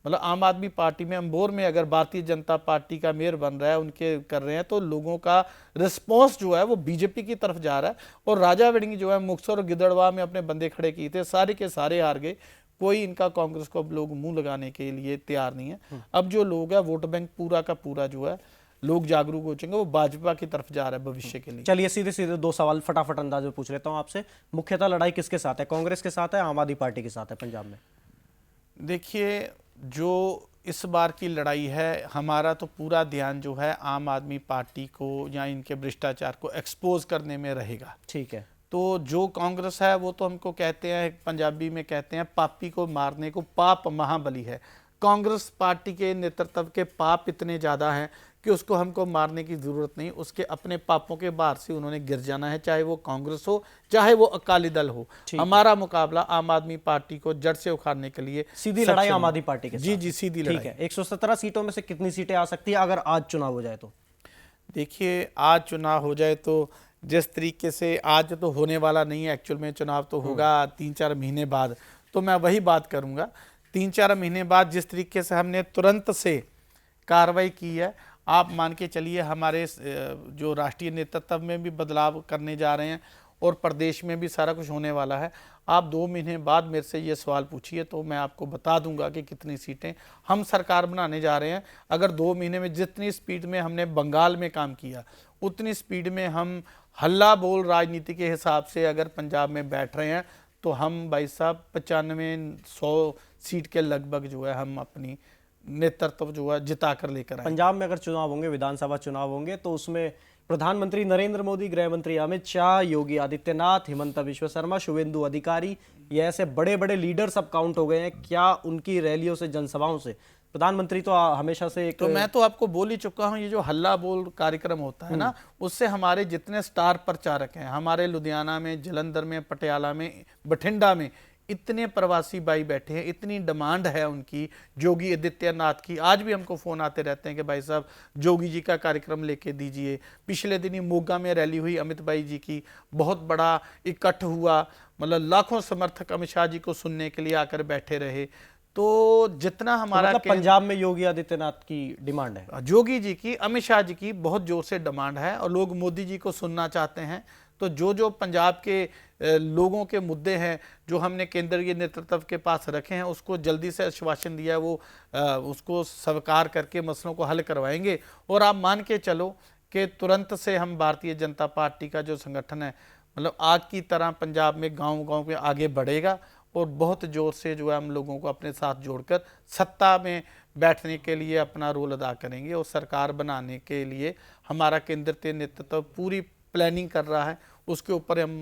B: मतलब आम आदमी पार्टी में अंबोर में अगर भारतीय जनता पार्टी का मेयर बन रहा है, उनके कर रहे हैं, तो लोगों का रिस्पॉन्स जो है वो बीजेपी की तरफ जा रहा है। और राजा वड़िंग जो है मुक्तसर और गिद्धड़वा में अपने बंदे खड़े किए थे, सारे के सारे हार गए। कोई इनका कांग्रेस को अब लोग मुंह लगाने के लिए तैयार नहीं है। अब जो लोग है वोट बैंक पूरा का पूरा जो है लोग जागरूक हो चुके हैं, वो भाजपा की तरफ जा रहा है भविष्य के लिए।
A: चलिए सीधे सीधे 2 सवाल फटाफट अंदाज में पूछ लेता हूं आपसे। मुख्यतः लड़ाई किसके साथ है, कांग्रेस के साथ है, आम आदमी पार्टी के साथ है पंजाब में?
B: देखिए, जो इस बार की लड़ाई है, हमारा तो पूरा ध्यान जो है आम आदमी पार्टी को या इनके भ्रष्टाचार को एक्सपोज करने में रहेगा।
A: ठीक है।
B: तो जो कांग्रेस है वो तो हमको कहते हैं, पंजाबी में कहते हैं पापी को मारने को पाप महाबली है। कांग्रेस पार्टी के नेतृत्व के पाप इतने ज़्यादा हैं कि उसको हमको मारने की ज़रूरत नहीं, उसके अपने पापों के बाहर से उन्होंने गिर जाना है, चाहे वो कांग्रेस हो चाहे वो अकाली दल हो। हमारा मुकाबला आम आदमी पार्टी को जड़ से उखाड़ने के लिए
A: सीधी लड़ाई आम आदमी पार्टी के साथ।
B: जी जी, सीधी लड़ाई।
A: ठीक है। 117 सीटों में से कितनी सीटें आ सकती है अगर आज चुनाव हो जाए तो?
B: देखिए, आज चुनाव हो जाए तो जिस तरीके से, आज तो होने वाला नहीं है एक्चुअल में, चुनाव तो होगा 3-4 महीने बाद, तो मैं वही बात करूंगा। 3-4 महीने बाद जिस तरीके से हमने तुरंत से कार्रवाई की है, आप मान के चलिए हमारे जो राष्ट्रीय नेतृत्व में भी बदलाव करने जा रहे हैं और प्रदेश में भी सारा कुछ होने वाला है। आप 2 महीने बाद मेरे से ये सवाल पूछिए तो मैं आपको बता दूंगा कि कितनी सीटें हम सरकार बनाने जा रहे हैं। अगर 2 महीने में जितनी स्पीड में हमने बंगाल में काम किया, उतनी स्पीड में हम हल्ला बोल राजनीति के हिसाब से अगर पंजाब में बैठ रहे हैं, तो हम भाई साहब 95-100 सीट के लगभग जो है हम अपनी नेतृत्व जो है जिता कर लेकर आए।
A: पंजाब में अगर चुनाव होंगे, विधानसभा चुनाव होंगे, तो उसमें प्रधानमंत्री नरेंद्र मोदी, गृह मंत्री अमित शाह, योगी आदित्यनाथ, हिमंता विश्व शर्मा, शुभेंदु अधिकारी, ये ऐसे बड़े बड़े लीडर सब काउंट हो गए हैं। क्या उनकी रैलियों से, जनसभाओं से, प्रधानमंत्री तो हमेशा से एक
B: तो मैं तो आपको बोल ही चुका हूं, ये जो हल्ला बोल कार्यक्रम होता है ना, उससे हमारे जितने स्टार प्रचारक हैं, हमारे लुधियाना में, जलंधर में, पटियाला में, बठिंडा में इतने प्रवासी भाई बैठे हैं, इतनी डिमांड है उनकी योगी आदित्यनाथ की। आज भी हमको फोन आते रहते हैं कि भाई साहब योगी जी का कार्यक्रम लेके दीजिए। पिछले दिन ही मोगा में रैली हुई अमित भाई जी की, बहुत बड़ा इकट्ठ हुआ, मतलब लाखों समर्थक अमित शाह जी को सुनने के लिए आकर बैठे रहे। तो जितना हमारा
A: मतलब पंजाब में योगी आदित्यनाथ की डिमांड है,
B: योगी जी की, अमित शाह जी की बहुत जोर से डिमांड है और लोग मोदी जी को सुनना चाहते हैं। तो जो जो पंजाब के लोगों के मुद्दे हैं जो हमने केंद्रीय नेतृत्व के पास रखे हैं, उसको जल्दी से आश्वासन दिया है, वो उसको स्वीकार करके मसलों को हल करवाएंगे। और आप मान के चलो कि तुरंत से हम भारतीय जनता पार्टी का जो संगठन है, मतलब आग की तरह पंजाब में गांव-गांव में आगे बढ़ेगा और बहुत जोर से जो है हम लोगों को अपने साथ जोड़कर सत्ता में बैठने के लिए अपना रोल अदा करेंगे। और सरकार बनाने के लिए हमारा केंद्रीय नेतृत्व पूरी प्लानिंग कर रहा है, उसके ऊपर हम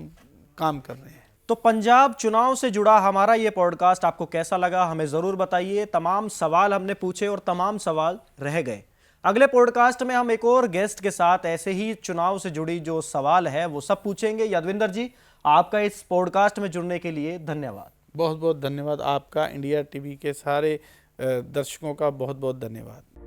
B: काम कर रहे हैं।
A: तो पंजाब चुनाव से जुड़ा हमारा ये पॉडकास्ट आपको कैसा लगा, हमें जरूर बताइए। तमाम सवाल हमने पूछे और तमाम सवाल रह गए। अगले पॉडकास्ट में हम एक और गेस्ट के साथ ऐसे ही चुनाव से जुड़ी जो सवाल है वो सब पूछेंगे। यादविंदर जी, आपका इस पॉडकास्ट में जुड़ने के लिए धन्यवाद।
B: बहुत बहुत धन्यवाद आपका, इंडिया टीवी के सारे दर्शकों का बहुत बहुत धन्यवाद।